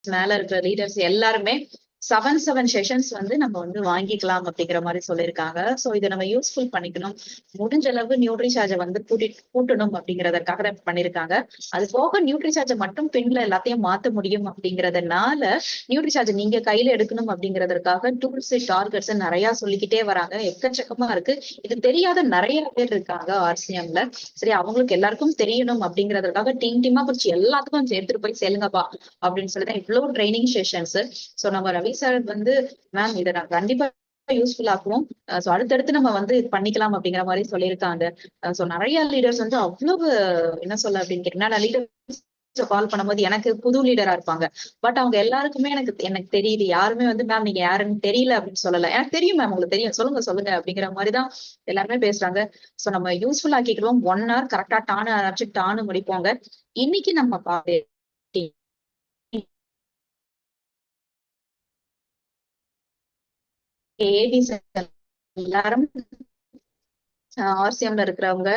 மேல இருக்கிற லீடர்ஸ் எல்லாருமே 7 செஷன்ஸ் வந்து நம்ம வந்து வாங்கிக்கலாம் அப்படிங்கிற மாதிரி சொல்லியிருக்காங்க. சோ இதை நம்ம யூஸ்ஃபுல் பண்ணிக்கணும். முடிஞ்ச அளவு நியூட்ரி சார்ஜை வந்து கூட்டணும் அப்படிங்கறதுக்காக தான் பண்ணிருக்காங்க. அது போக நியூட்ரி சார்ஜை மட்டும் பெண்களை எல்லாத்தையும் மாத்த முடியும் அப்படிங்கறதுனால நியூட்ரி சார்ஜ் நீங்க கையில எடுக்கணும் அப்படிங்கறதுக்காக டூல்ஸ் டார்கெட்ஸ் நிறைய சொல்லிக்கிட்டே வராங்க. எக்கச்சக்கமா இருக்கு. இது தெரியாத நிறைய பேர் இருக்காங்க ஆர்சிஎம்ல. சரி, அவங்களுக்கு எல்லாருக்கும் தெரியணும் அப்படிங்கறதுக்காக டீமா பிடிச்சி எல்லாத்துக்கும் எடுத்துட்டு போய் செல்லுங்கப்பா அப்படின்னு சொல்லிதான் இவ்வளவு ட்ரைனிங் செஷன்ஸ். சோ நம்ம ரவி சார் வந்து மேம் இதை நான் கண்டிப்பா யூஸ்ஃபுல் ஆக்குவோம். சோ அடுத்தடுத்து நம்ம வந்து இது பண்ணிக்கலாம் அப்படிங்கிற மாதிரி சொல்லியிருக்காங்க. சோ நிறைய லீடர்ஸ் வந்து அவ்வளவு என்ன சொல்ல அப்படின்னு கேட்டீங்கன்னா, லீடர்ஸ் கால் பண்ணும்போது எனக்கு புது லீடரா இருப்பாங்க. பட் அவங்க எல்லாருக்குமே எனக்கு தெரியுது. யாருமே வந்து மேம் நீங்க யாருன்னு தெரியல அப்படின்னு சொல்லல. எனக்கு தெரியும் மேம், உங்களுக்கு தெரியும், சொல்லுங்க சொல்லுங்க அப்படிங்கிற மாதிரிதான் எல்லாருமே பேசுறாங்க. சோ நம்ம யூஸ்ஃபுல் ஆக்கிக்கிறோம். 1 hour கரெக்டா டானு ஆரம்பிச்சு டானு முடிப்போங்க. இன்னைக்கு நம்ம ஏபிஸ் எல்லாரும் ஆர்சிஎம்ல இருக்கிறவங்க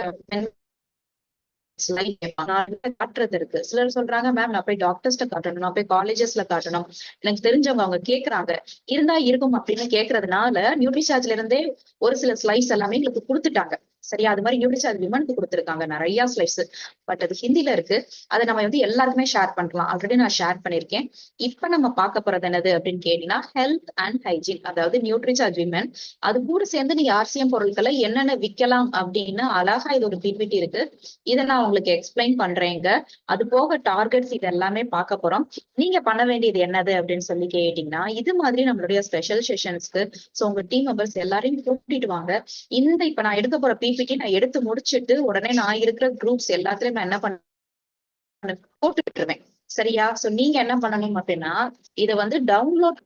காட்டுறது இருக்கு. சிலர் சொல்றாங்க மேம் நான் போய் டாக்டர்ஸ்ட காட்டணும், நான் போய் காலேஜஸ்ல காட்டணும், எனக்கு தெரிஞ்சவங்க அவங்க கேக்குறாங்க, இருந்தா இருக்கும் அப்படின்னு கேக்குறதுனால நியூட்ரி சார்ஜ்ல இருந்தே ஒரு சில ஸ்லைஸ் எல்லாமே எங்களுக்கு கொடுத்துட்டாங்க. சரியா, அது மாதிரி நியூட்ரி சார்ஜ் விமனுக்கு கொடுத்துருக்காங்க நிறைய ஸ்லைஸ். பட் அது ஹிந்தில இருக்கு. அதை நம்ம வந்து எல்லாருக்குமே ஷேர் பண்ணலாம். ஆல்ரெடி நான் ஷேர் பண்ணிருக்கேன். இப்ப நம்ம பார்க்க போறது என்னது அப்படின்னு கேட்டீங்கன்னா, ஹெல்த் அண்ட் ஹைஜீன், அதாவது நியூட்ரி சார்ஜ் விமன். அது கூட சேர்ந்து நீங்க ஆர்சிஎம் பொருட்களை என்னென்ன விற்கலாம் அப்படின்னு அழகா இது ஒரு பிபிடி இருக்கு. இதை நான் உங்களுக்கு எக்ஸ்பிளைன் பண்றேங்க. அது போக டார்கெட்ஸ் இது எல்லாமே பார்க்க போறோம். நீங்க பண்ண வேண்டியது என்னது அப்படின்னு சொல்லி கேட்டீங்கன்னா, இது மாதிரி நம்மளுடைய ஸ்பெஷல் செஷன்ஸ்க்கு சோ உங்க டீம் மெம்பர்ஸ் எல்லாரையும் கூட்டிட்டு வாங்க. இந்த இப்ப நான் எடுக்க போற பிபிடி நான் எடுத்து முடிச்சிட்டு உடனே நான் இருக்கிற குரூப்ஸ் எல்லாத்துலயும் நான் என்ன பண்ண போட்டுருவேன். சரியா, சோ நீங்க என்ன பண்ணணும் அப்படின்னா, இதை வந்து டவுன்லோட்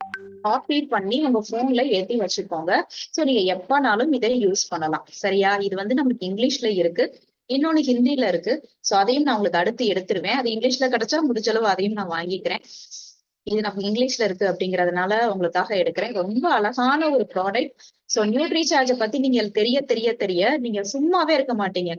காப்பி பண்ணி உங்க போன்ல ஏத்தி வச்சுக்கோங்க. சோ நீங்க எப்பனாலும் இதை யூஸ் பண்ணலாம். சரியா, இது வந்து நமக்கு இங்கிலீஷ்ல இருக்கு, இன்னொன்னு ஹிந்தில இருக்கு. சோ அதையும் நான் உங்களுக்கு அடுத்து எடுத்துருவேன். அது இங்கிலீஷ்ல கிடைச்சா முடிஞ்ச அளவு அதையும் நான் வாங்கிக்கிறேன். இது நம்ம இங்கிலீஷ்ல இருக்கு அப்படிங்கறதுனால உங்களுக்காக எடுக்கிறேன். ரொம்ப அழகான ஒரு ப்ராடக்ட். சோ நியூட்ரி சார்ஜ பத்தி நீங்க தெரிய தெரிய தெரிய நீங்க சும்மாவே இருக்க மாட்டீங்க.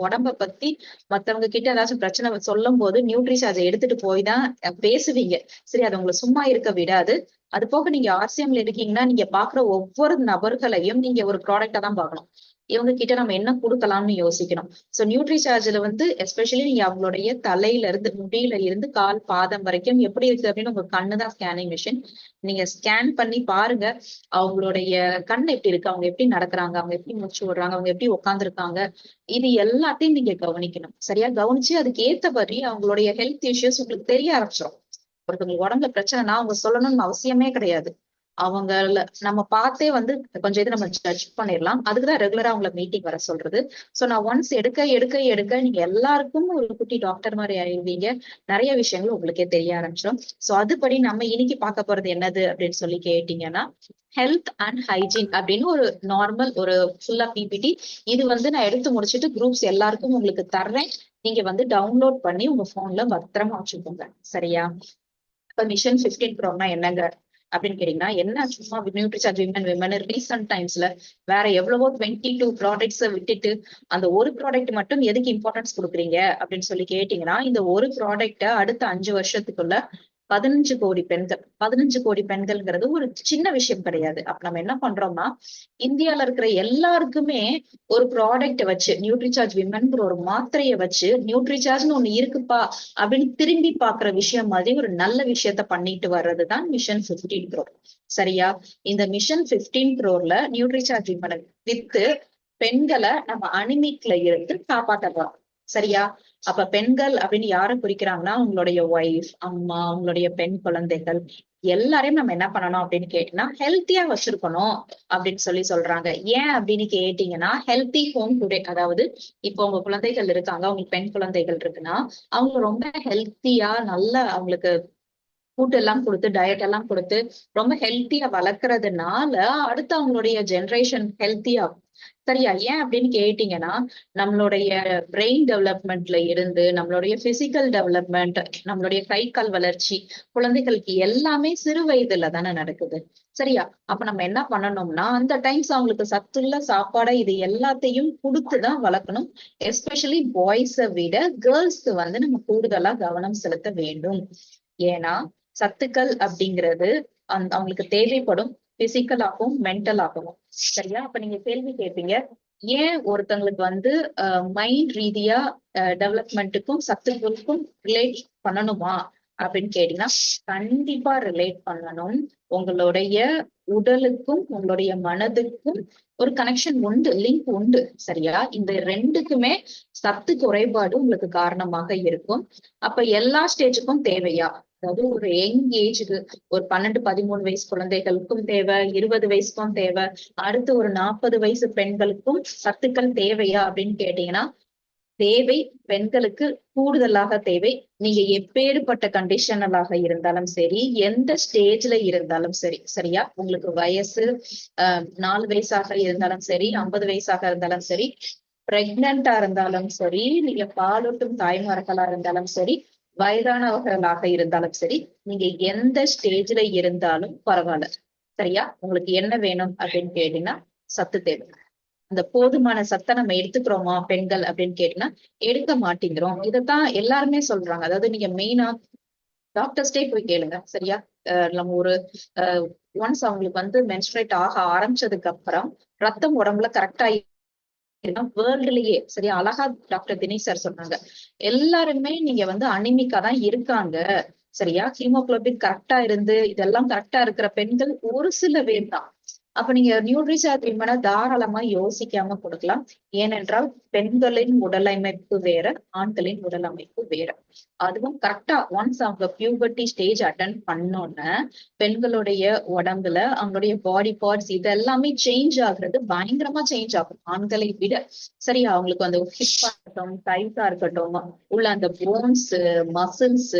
உடம்ப பத்தி மத்தவங்க கிட்ட ஏதாச்சும் பிரச்சனை சொல்லும் போது நியூட்ரி சார்ஜை எடுத்துட்டு போய் தான் பேசுவீங்க. சரி, அது உங்களை சும்மா இருக்க விடாது. அது போக நீங்க ஆர்சிஎம்ல இருக்கீங்கன்னா நீங்க பாக்குற ஒவ்வொரு நபர்களையும் நீங்க ஒரு ப்ராடக்டா தான் பார்க்கணும். இவங்க கிட்ட நம்ம என்ன கொடுக்கலாம்னு யோசிக்கணும். சோ நியூட்ரி சார்ஜ்ல வந்து எஸ்பெஷலி நீங்க அவங்களுடைய தலையில இருந்து முடியில இருந்து கால் பாதம் வரைக்கும் எப்படி இருக்கு அப்படின்னு உங்க கண்ணுதான் ஸ்கேனிங் மிஷின். நீங்க ஸ்கேன் பண்ணி பாருங்க. அவங்களுடைய கண் எப்படி இருக்கு, அவங்க எப்படி நடக்கிறாங்க, அவங்க எப்படி மூச்சு விடுறாங்க, அவங்க எப்படி உட்காந்துருக்காங்க, இது எல்லாத்தையும் நீங்க கவனிக்கணும். சரியா, கவனிச்சு அதுக்கு ஏத்தபடி அவங்களுடைய ஹெல்த் இஷ்யூஸ் உங்களுக்கு தெரிய ஆரம்பிச்சிடும். ஒருத்தவங்களுக்கு உடம்புல பிரச்சனைனா அவங்க சொல்லணும்னு அவசியமே கிடையாது. அவங்கள நம்ம பார்த்தே வந்து கொஞ்சம் இது நம்ம ஜட்ஜ் பண்ணிடலாம். அதுக்குதான் ரெகுலரா அவங்கள மீட்டிங் வர சொல்றது. சோ நான் ஒன்ஸ் எடுக்க எடுக்க எடுக்க நீங்க எல்லாருக்கும் ஒரு குட்டி டாக்டர் மாதிரி ஆயிடுவீங்க. நிறைய விஷயங்கள் உங்களுக்கே தெரிய ஆரம்பிச்சிடும். சோ அதுபடி நம்ம இன்னைக்கு பார்க்க போறது என்னது அப்படின்னு சொல்லி கேட்டீங்கன்னா, ஹெல்த் அண்ட் ஹைஜீன் அப்படின்னு ஒரு நார்மல் ஒரு ஃபுல்லா பிபிடி. இது வந்து நான் எடுத்து முடிச்சுட்டு குரூப்ஸ் எல்லாருக்கும் உங்களுக்கு தர்றேன். நீங்க வந்து டவுன்லோட் பண்ணி உங்க போன்ல பத்திரமா வச்சுக்கோங்க. சரியா, இப்ப மிஷன் 15 ப்ரோனா என்னங்க அப்படின்னு கேட்டீங்கன்னா, என்ன சும்மா நியூட்ரி சார்ஜ் விமன் ரீசன்ட் டைம்ஸ்ல வேற எவ்வளவோ 22 ப்ராடக்ட்ஸ் விட்டுட்டு அந்த ஒரு ப்ராடக்ட் மட்டும் எதுக்கு இம்பார்ட்டன்ஸ் கொடுக்குறீங்க அப்படின்னு சொல்லி கேட்டீங்கன்னா, இந்த ஒரு ப்ராடக்ட அடுத்த 5 வருஷத்துக்குள்ள 15 கோடி பெண்கள், 15 கோடி பெண்கள்ங்கிறது ஒரு சின்ன விஷயம் கிடையாது. அப்ப நம்ம என்ன பண்றோம்னா, இந்தியால இருக்கிற எல்லாருக்குமே ஒரு ப்ராடக்ட் வச்சு நியூட்ரிசார்ஜ் விமன்ங்கிற ஒரு மாத்திரையை வச்சு நியூட்ரிசார்ஜ்னு ஒண்ணு இருக்குப்பா அப்படின்னு திரும்பி பாக்குற விஷயம் மாதிரி ஒரு நல்ல விஷயத்த பண்ணிட்டு வர்றதுதான் மிஷன் 15 crore. சரியா, இந்த mission 15 crore Nutricharge women with பெண்களை நம்ம அனிமிக்ல இருந்து காப்பாற்ற போறோம். சரியா, அப்ப பெண்கள் அப்படின்னு யாரை குறிக்கிறாங்கன்னா, உங்களுடைய ஒய்ஃப், அம்மா, உங்களுடைய பெண் குழந்தைகள் எல்லாரையும் நம்ம என்ன பண்ணணும் அப்படின்னு கேட்டீங்கன்னா, ஹெல்த்தியா வச்சிருக்கணும் அப்படின்னு சொல்லி சொல்றாங்க. ஏன் அப்படின்னு கேட்டீங்கன்னா, ஹெல்த்தி ஹோம் டுடே, அதாவது இப்போ உங்க குழந்தைகள் இருக்காங்க, உங்களுக்கு பெண் குழந்தைகள் இருக்குன்னா அவங்க ரொம்ப ஹெல்த்தியா நல்ல அவங்களுக்கு ஃபுட் எல்லாம் கொடுத்து டயட் எல்லாம் கொடுத்து ரொம்ப ஹெல்த்தியா வளர்க்கறதுனால அடுத்து அவங்களுடைய ஜெனரேஷன் ஹெல்த்தியா. சரியா, ஏன் அப்படின்னு கேட்டீங்கன்னா, நம்மளுடைய பிரெயின் டெவலப்மெண்ட்ல இருந்து நம்மளுடைய பிசிக்கல் டெவலப்மெண்ட், நம்மளுடைய கை கால் வளர்ச்சி குழந்தைகளுக்கு எல்லாமே சிறு வயதுல தானே நடக்குது. சரியா, அப்ப நம்ம என்ன பண்ணணும்னா அந்த டைம்ஸ் அவங்களுக்கு சத்துள்ள சாப்பாடை இது எல்லாத்தையும் கொடுத்துதான் வளர்க்கணும். எஸ்பெஷலி பாய்ஸை விட கேர்ள்ஸ்க்கு வந்து நம்ம கூடுதலா கவனம் செலுத்த வேண்டும். ஏன்னா சத்துக்கள் அப்படிங்கிறது அவங்களுக்கு தேவைப்படும் பிசிக்கலாகவும் மென்டலாகவும். சரியா? அப்ப நீங்க கேள்வி கேட்பீங்க, ஏன் ஒருத்தங்களுக்கு வந்து மைண்ட் ரீதியா டெவலப்மெண்ட்டுக்கும் சத்துக்களுக்கும் ரிலேட் பண்ணணுமா அப்படின்னு கேட்டீங்கன்னா கண்டிப்பா ரிலேட் பண்ணணும். உங்களுடைய உடலுக்கும் உங்களுடைய மனதுக்கும் ஒரு கனெக்ஷன் உண்டு, லிங்க் உண்டு. சரியா? இந்த ரெண்டுக்குமே சத்து குறைபாடு உங்களுக்கு காரணமாக இருக்கும். அப்ப எல்லா ஸ்டேஜுக்கும் தேவையா? அதாவது ஒரு யங் ஏஜுக்கு ஒரு 12-13 வயசு குழந்தைகளுக்கும் தேவை, 20 வயசுக்கும் தேவை, அடுத்து ஒரு 40 வயசு பெண்களுக்கும் சத்துக்கள் தேவையா அப்படின்னு கேட்டீங்கன்னா தேவை. பெண்களுக்கு கூடுதலாக தேவை. நீங்க எப்பேற்பட்ட கண்டிஷனலாக இருந்தாலும் சரி, எந்த ஸ்டேஜ்ல இருந்தாலும் சரி. சரியா? உங்களுக்கு வயசு 4 வயசாக இருந்தாலும் சரி, 50 வயசாக இருந்தாலும் சரி, பிரெக்னண்டா இருந்தாலும் சரி, நீங்க பாலூட்டும் தாய்மார்களா இருந்தாலும் சரி, வயதானவர்களாக இருந்தாலும் சரி, நீங்க எந்த ஸ்டேஜ்ல இருந்தாலும் பரவாயில்ல. சரியா? உங்களுக்கு என்ன வேணும் அப்படின்னு கேட்டீங்கன்னா சத்து தேவை. அந்த போதுமான சத்தை நம்ம எடுத்துக்கிறோமா பெண்கள் அப்படின்னு கேட்டீங்கன்னா எடுக்க மாட்டேங்கிறோம். இதைத்தான் எல்லாருமே சொல்றாங்க. அதாவது நீங்க மெயினா டாக்டர்ஸ்டே போய் கேளுங்க. சரியா? நம்ம ஒரு ஒன்ஸ் அவங்களுக்கு வந்து மென்ஸ்ட்ரேட் ஆக ஆரம்பிச்சதுக்கு அப்புறம் ரத்தம் உடம்புல கரெக்டா வேர்ல்டுலயே சரியா அழகா டாக்டர் தினேஷ் சார் சொன்னாங்க, எல்லாருமே நீங்க வந்து அனிமிக்கா தான் இருக்காங்க. சரியா? ஹீமோகுளோபின் கரெக்டா இருந்து இதெல்லாம் கரெக்டா இருக்கிற பெண்கள் ஒரு சில பேர் தான். அப்ப நீங்க நியூட்ரிஷன் விமனை தாராளமா யோசிக்காம கொடுக்கலாம். ஏனென்றால் பெண்களின் உடல் அமைப்பு வேற, ஆண்களின் உடல் அமைப்பு வேற. அதுவும் கரெக்டா ஒன்ஸ் அவங்க பியூபர்ட்டி ஸ்டேஜ் அட்டன் பண்ணோன்னு பெண்களுடைய உடம்புல அவங்களுடைய பாடி பார்ட்ஸ் இது எல்லாமே சேஞ்ச் ஆகுறது பயங்கரமா சேஞ்ச் ஆகும் ஆண்களை விட. சரியா? அவங்களுக்கு அந்த ஹிப்பா இருக்கட்டும், தைஸா இருக்கட்டும், உள்ள அந்த போன்ஸ், மசில்ஸ்,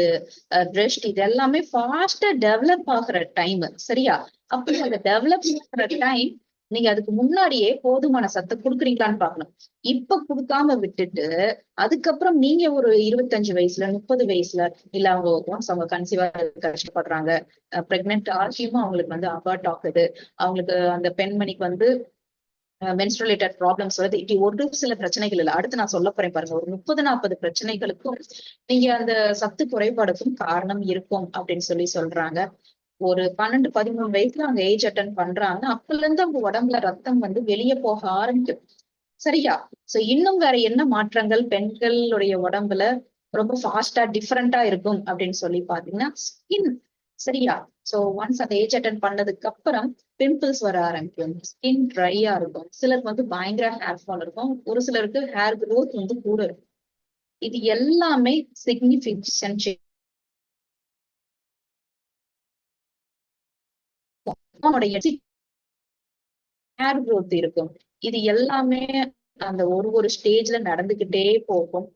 பிரெஸ்ட் இது எல்லாமே ஃபாஸ்டா டெவலப் ஆகுற டைம். சரியா? அப்படி அந்த டெவலப் ஆகுற டைம் நீங்க அதுக்கு முன்னாடியே போதுமான சத்தை கொடுக்குறீங்களான்னு பாக்கணும். இப்ப கொடுக்காம விட்டுட்டு அதுக்கப்புறம் நீங்க ஒரு 25 வயசுல 30 வயசுல இல்ல அவங்க ஒன்ஸ் அவங்க கன்சீவா கஷ்டப்படுறாங்க, பிரெக்னென்ட் ஆகியுமா அவங்களுக்கு வந்து அபார்ட் ஆகுது, அவங்களுக்கு அந்த பெண்மணிக்கு வந்து மென்ஸ்ட்ரேட்டட் ப்ராப்ளம்ஸ் வருது. இப்படி ஒரு சில பிரச்சனைகள் இல்ல. அடுத்து நான் சொல்ல போறேன் பாருங்க. ஒரு 30-40 பிரச்சனைகளுக்கும் நீங்க அந்த சத்து குறைபாடுக்கும் காரணம் இருக்கும் அப்படின்னு சொல்றாங்க. ஒரு 12-13 வயசுல அவங்க ஏஜ் அட்டன் பண்றாங்க. அப்பல இருந்து அவங்க உடம்புல ரத்தம் வந்து வெளியே போக ஆரம்பிக்கும். சரியா? சோ இன்னும் வேற என்ன மாற்றங்கள் பெண்களுடைய உடம்புல ரொம்ப ஃபாஸ்டா டிஃபரெண்டா இருக்கும் அப்படின்னு பாத்தீங்கன்னா ஸ்கின். சரியா? சோ ஒன்ஸ் அந்த ஏஜ் அட்டன் பண்ணதுக்கு அப்புறம் பிம்பிள்ஸ் வர ஆரம்பிக்கும், ஸ்கின் ட்ரையா இருக்கும், சிலருக்கு வந்து பயங்கர ஹேர் ஃபால் இருக்கும், ஒரு சிலருக்கு ஹேர் க்ரோத் வந்து கூட இருக்கும். இது எல்லாமே சிக்னிபிகன்ட் ஹேர் க்ரோத் இருக்கும். இது எல்லாமே அந்த ஒரு ஸ்டேஜ்ல நடந்துகிட்டே போகும்.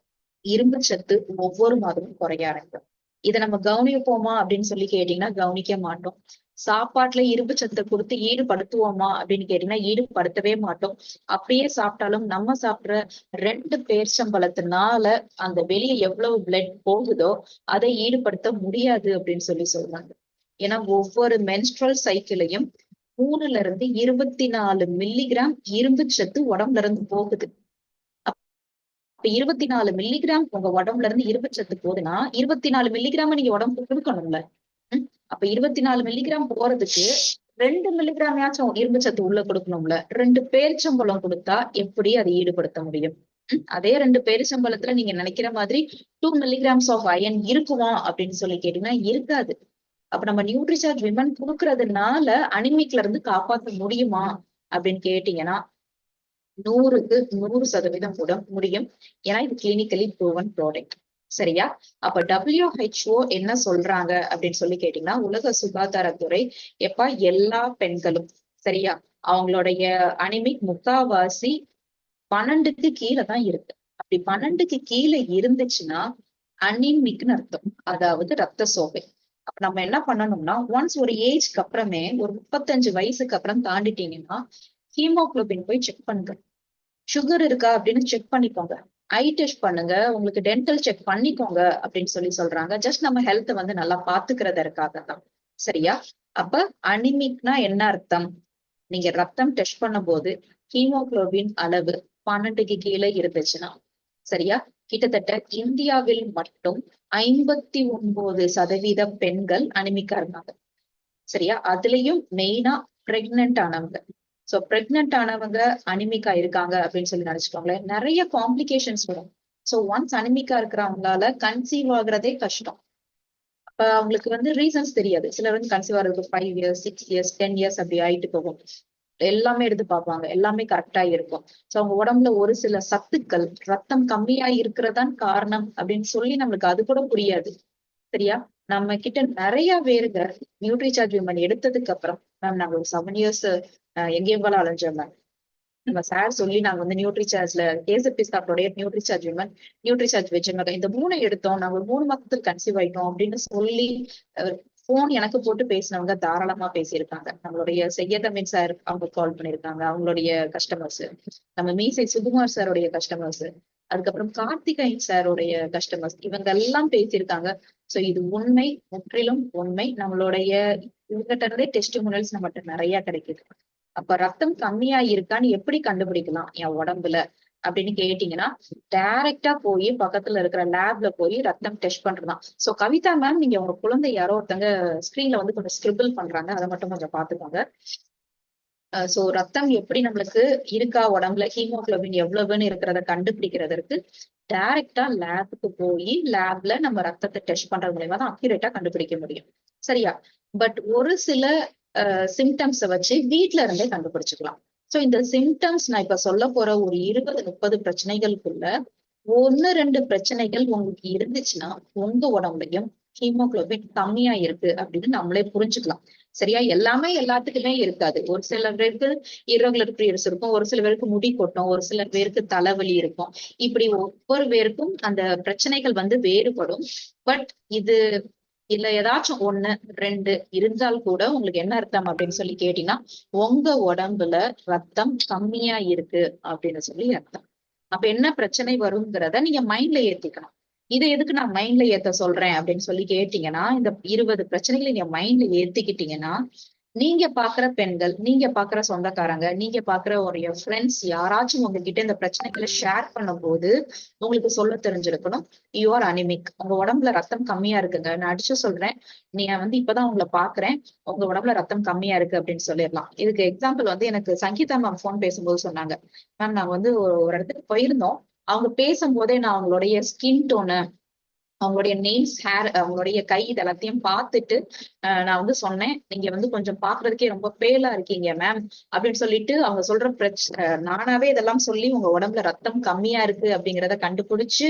இரும்பு சத்து ஒவ்வொரு மாதமும் குறைய ஆரம்பிக்கும். இதை நம்ம கவனிப்போமா அப்படின்னு கேட்டீங்கன்னா கவனிக்க மாட்டோம். சாப்பாட்டுல இரும்பு சத்தை கொடுத்து ஈடுபடுத்துவோமா அப்படின்னு கேட்டீங்கன்னா ஈடுபடுத்தவே மாட்டோம். அப்படியே சாப்பிட்டாலும் நம்ம சாப்பிடுற 2 பேர்ச்சம்பழத்தினால அந்த வெளியே எவ்வளவு பிளட் போகுதோ அதை ஈடுபடுத்த முடியாது அப்படின்னு சொல்றாங்க. ஏன்னா ஒவ்வொரு மென்ஸ்ட்ரல் சைக்கிளையும் 3ல இருந்து 24 மில்லிகிராம் இரும்பு சத்து உடம்புல இருந்து போகுது. அப்ப 24 மில்லிகிராம் உங்க உடம்புல இருந்து இரும்பு சத்து போகுதுன்னா 24 மில்லிகிராம நீங்க உடம்புக்கு கொடுக்கணும்ல. அப்ப 24 மில்லிகிராம் போறதுக்கு 2 மில்லிகிராமாச்சும் இரும்பு சத்து உள்ள கொடுக்கணும்ல. 2 பேரிச்சம்பழம் கொடுத்தா எப்படி அதை ஈடுபடுத்த முடியும்? அதே 2 பேரிச்சம்பழத்துல நீங்க நினைக்கிற மாதிரி 2 மில்லிகிராம்ஸ் ஆஃப் அயன் இருக்குமா அப்படின்னு கேட்டீங்கன்னா இருக்காது. அப்ப நம்ம நியூட்ரிசார்ஜ் விமன் கொடுக்கறதுனால அனிமிக்ல இருந்து காப்பாற்ற முடியுமா அப்படின்னு கேட்டீங்கன்னா 100க்கு 100% கூட முடியும். ஏன்னா இது கிளினிக்கலி ப்ரூவன் ப்ராடக்ட். சரியா? அப்ப WHO என்ன சொல்றாங்க அப்படின்னு கேட்டீங்கன்னா உலக சுகாதாரத்துறை எப்ப எல்லா பெண்களும் சரியா அவங்களுடைய அனிமிக் முக்காவாசி 12க்கு கீழே தான் இருக்கு. அப்படி 12க்கு கீழே இருந்துச்சுன்னா அனிமிக்னு அர்த்தம், அதாவது ரத்த சோகை. அப்ப நம்ம என்ன பண்ணணும்னா ஒன்ஸ் ஒரு ஏஜ்க்கு அப்புறமே ஒரு 35 வயசுக்கு அப்புறம் தாண்டிட்டீங்கன்னா ஹீமோகுளோபின் போய் செக் பண்ணுங்க. சுகர் இருக்கா அப்படின்னு செக் பண்ணிக்கோங்க. ஐ டெஸ்ட் பண்ணுங்க, உங்களுக்கு டென்டல் செக் பண்ணிக்கோங்க அப்படின்னு சொல்றாங்க. ஜஸ்ட் நம்ம ஹெல்த் வந்து நல்லா பாத்துக்கிறதற்காக தான். சரியா? அப்ப அனிமிக்னா என்ன அர்த்தம்? நீங்க ரத்தம் டெஸ்ட் பண்ணும் போது ஹீமோகுளோபின் அளவு 12க்கு கீழே இருந்துச்சுன்னா சரியா கிட்டத்தட்ட இந்தியாவில் மட்டும் 59% பெண்கள் அனிமிக்கா இருந்தாங்க. சரியா? அதுலயும் மெயினா பிரெக்னன்ட் ஆனவங்க. சோ பிரெக்னன்ட் ஆனவங்க அனிமிக்கா இருக்காங்க அப்படின்னு சொல்லி நினைச்சுக்கோங்களேன். நிறைய காம்ப்ளிகேஷன்ஸ் வரும். சோ ஒன்ஸ் அனிமிக்கா இருக்கிறவங்களால கன்சீவ் ஆகுறதே கஷ்டம். அப்ப அவங்களுக்கு வந்து ரீசன்ஸ் தெரியாது. சிலர் வந்து கன்சீவ் ஆகிறதுக்கு 5 இயர்ஸ், 6 இயர்ஸ், 10 இயர்ஸ் அப்படி ஆயிட்டு போகும். எல்லாமே எடுத்து பார்ப்பாங்க. எல்லாமே கரெக்டா இருக்கும். சோ அவங்க உடம்புல ஒரு சில சத்துக்கள் ரத்தம் கம்மியா இருக்கிறதான் காரணம் அப்படின்னு சொல்லி நம்மளுக்கு அது கூட புரியாது. சரியா? நம்ம கிட்ட நிறைய பேருங்க நியூட்ரிசார்ஜ் விமன் எடுத்ததுக்கு அப்புறம் மேம் நாங்க ஒரு 7 இயர்ஸ் எங்கேயும் போல அலைஞ்சோம் மேம். நம்ம சார் சொல்லி நாங்க வந்து நியூட்ரிசார்ஜ்ல கேசப்பிஸ்தாப்போடைய நியூட்ரிசார்ஜ் விமன், நியூட்ரிசார்ஜ் வெஜ்ஜுங்க இந்த 3 எடுத்தோம். நாங்க ஒரு 3 மாசத்துக்கு கன்சீவ் ஆயிட்டோம் அப்படின்னு சொல்லி போன் எனக்கு போட்டு பேசினவங்க தாராளமா பேசியிருக்காங்க. நம்மளுடைய செய்யதமின் சார் அவங்க கால் பண்ணிருக்காங்க. அவங்களுடைய கஸ்டமர்ஸ், நம்ம மீசை சுகுமார் சாருடைய கஸ்டமர்ஸ், அதுக்கப்புறம் கார்த்திகேயன் சாருடைய கஸ்டமர்ஸ், இவங்க எல்லாம் பேசியிருக்காங்க. சோ இது உண்மை, முற்றிலும் உண்மை. நம்மளுடைய இவங்கிட்ட இருந்தே டெஸ்டிமோனியல்ஸ் நம்மகிட்ட நிறைய கிடைக்குது. அப்ப ரத்தம் கம்மியா இருக்கான்னு எப்படி கண்டுபிடிக்கலாம் என் உடம்புல அப்படின்னு கேட்டீங்கன்னா, டைரக்டா போய் பக்கத்துல இருக்கிற லேப்ல போய் ரத்தம் டெஸ்ட் பண்றதுதான். சோ கவிதா மேம், நீங்க உங்க குழந்தை யாரோ ஒருத்தங்க ஸ்கிரீன்ல வந்து கொஞ்சம் ஸ்கிரிபிள் பண்றாங்க, அதை மட்டும் கொஞ்சம் பாத்துக்கோங்க. சோ ரத்தம் எப்படி நம்மளுக்கு இருக்கா உடம்புல, ஹீமோகுளோபின் எவ்வளவுன்னு இருக்கிறத கண்டுபிடிக்கிறதுக்கு டைரக்டா லேபுக்கு போய் லேப்ல நம்ம ரத்தத்தை டெஸ்ட் பண்றது மூலியமா தான் அக்யூரேட்டா கண்டுபிடிக்க முடியும். சரியா? பட் ஒரு சில சிம்டம்ஸ வச்சு வீட்ல இருந்தே கண்டுபிடிச்சுக்கலாம். சோ இந்த சிம்டம்ஸ் நான் இப்ப சொல்ல போற ஒரு 20-30 பிரச்சனைகளுக்குள்ள 1-2 பிரச்சனைகள் உங்களுக்கு இருந்துச்சுன்னா உங்க உடம்புலயும் ஹீமோகுளோபின் கம்மியா இருக்கு அப்படின்னு நம்மளே புரிஞ்சுக்கலாம். சரியா? எல்லாமே எல்லாத்துக்குமே இருக்காது. ஒரு சில பேருக்கு இரகுலர் பீரியட்ஸ் இருக்கும், ஒரு சில பேருக்கு முடி கொட்டும், ஒரு சில பேருக்கு தலைவலி இருக்கும். இப்படி ஒவ்வொரு பேருக்கும் அந்த பிரச்சனைகள் வந்து வேறுபடும். பட் இது இல்ல ஏதாச்சும் 1-2 இருந்தால் கூட உங்களுக்கு என்ன அர்த்தம் அப்படின்னு சொல்லி கேட்டீங்கன்னா, உங்க உடம்புல ரத்தம் கம்மியா இருக்கு அப்படின்னு சொல்லி அர்த்தம். அப்ப என்ன பிரச்சனை வருங்கிறத நீங்க மைண்ட்ல ஏத்திக்கணும். இதை எதுக்கு நான் மைண்ட்ல ஏத்த சொல்றேன் அப்படின்னு சொல்லி கேட்டீங்கன்னா, இந்த 20 பிரச்சனைகளை நீங்க மைண்ட்ல ஏத்திக்கிட்டீங்கன்னா, நீங்க பாக்குற பெண்கள், நீங்க பாக்குற சொந்தக்காரங்க, நீங்க பாக்குற ஒரு ஃப்ரெண்ட்ஸ் யாராச்சும் உங்ககிட்ட இந்த பிரச்சனைகளை ஷேர் பண்ணும்போது உங்களுக்கு சொல்ல தெரிஞ்சிருக்கணும், யூ ஆர் அனிமிக். உங்க உடம்புல ரத்தம் கம்மியா இருக்குங்க. நான் அடிச்சு சொல்றேன், நீங்க வந்து இப்பதான் உங்களை பாக்குறேன், உங்க உடம்புல ரத்தம் கம்மியா இருக்கு அப்படின்னு சொல்லிடலாம். இதுக்கு எக்ஸாம்பிள் வந்து எனக்கு சங்கீதா மேம் போன் பேசும்போது சொன்னாங்க, மேம் நாங்க வந்து ஒரு இடத்துக்கு போயிருந்தோம். அவங்க பேசும்போதே நான் அவங்களுடைய ஸ்கின் டோனு, அவங்களுடைய நெயில்ஸ், ஹேர், அவங்களுடைய கை இது எல்லாத்தையும் பார்த்துட்டு நான் வந்து சொன்னேன், நீங்க வந்து கொஞ்சம் பாக்குறதுக்கே ரொம்ப பேலா இருக்கீங்க மேம் அப்படின்னு சொல்லிட்டு அவங்க சொல்ற நானாவே இதெல்லாம் சொல்லி உங்க உடம்புல ரத்தம் கம்மியா இருக்கு அப்படிங்கிறத கண்டுபிடிச்சு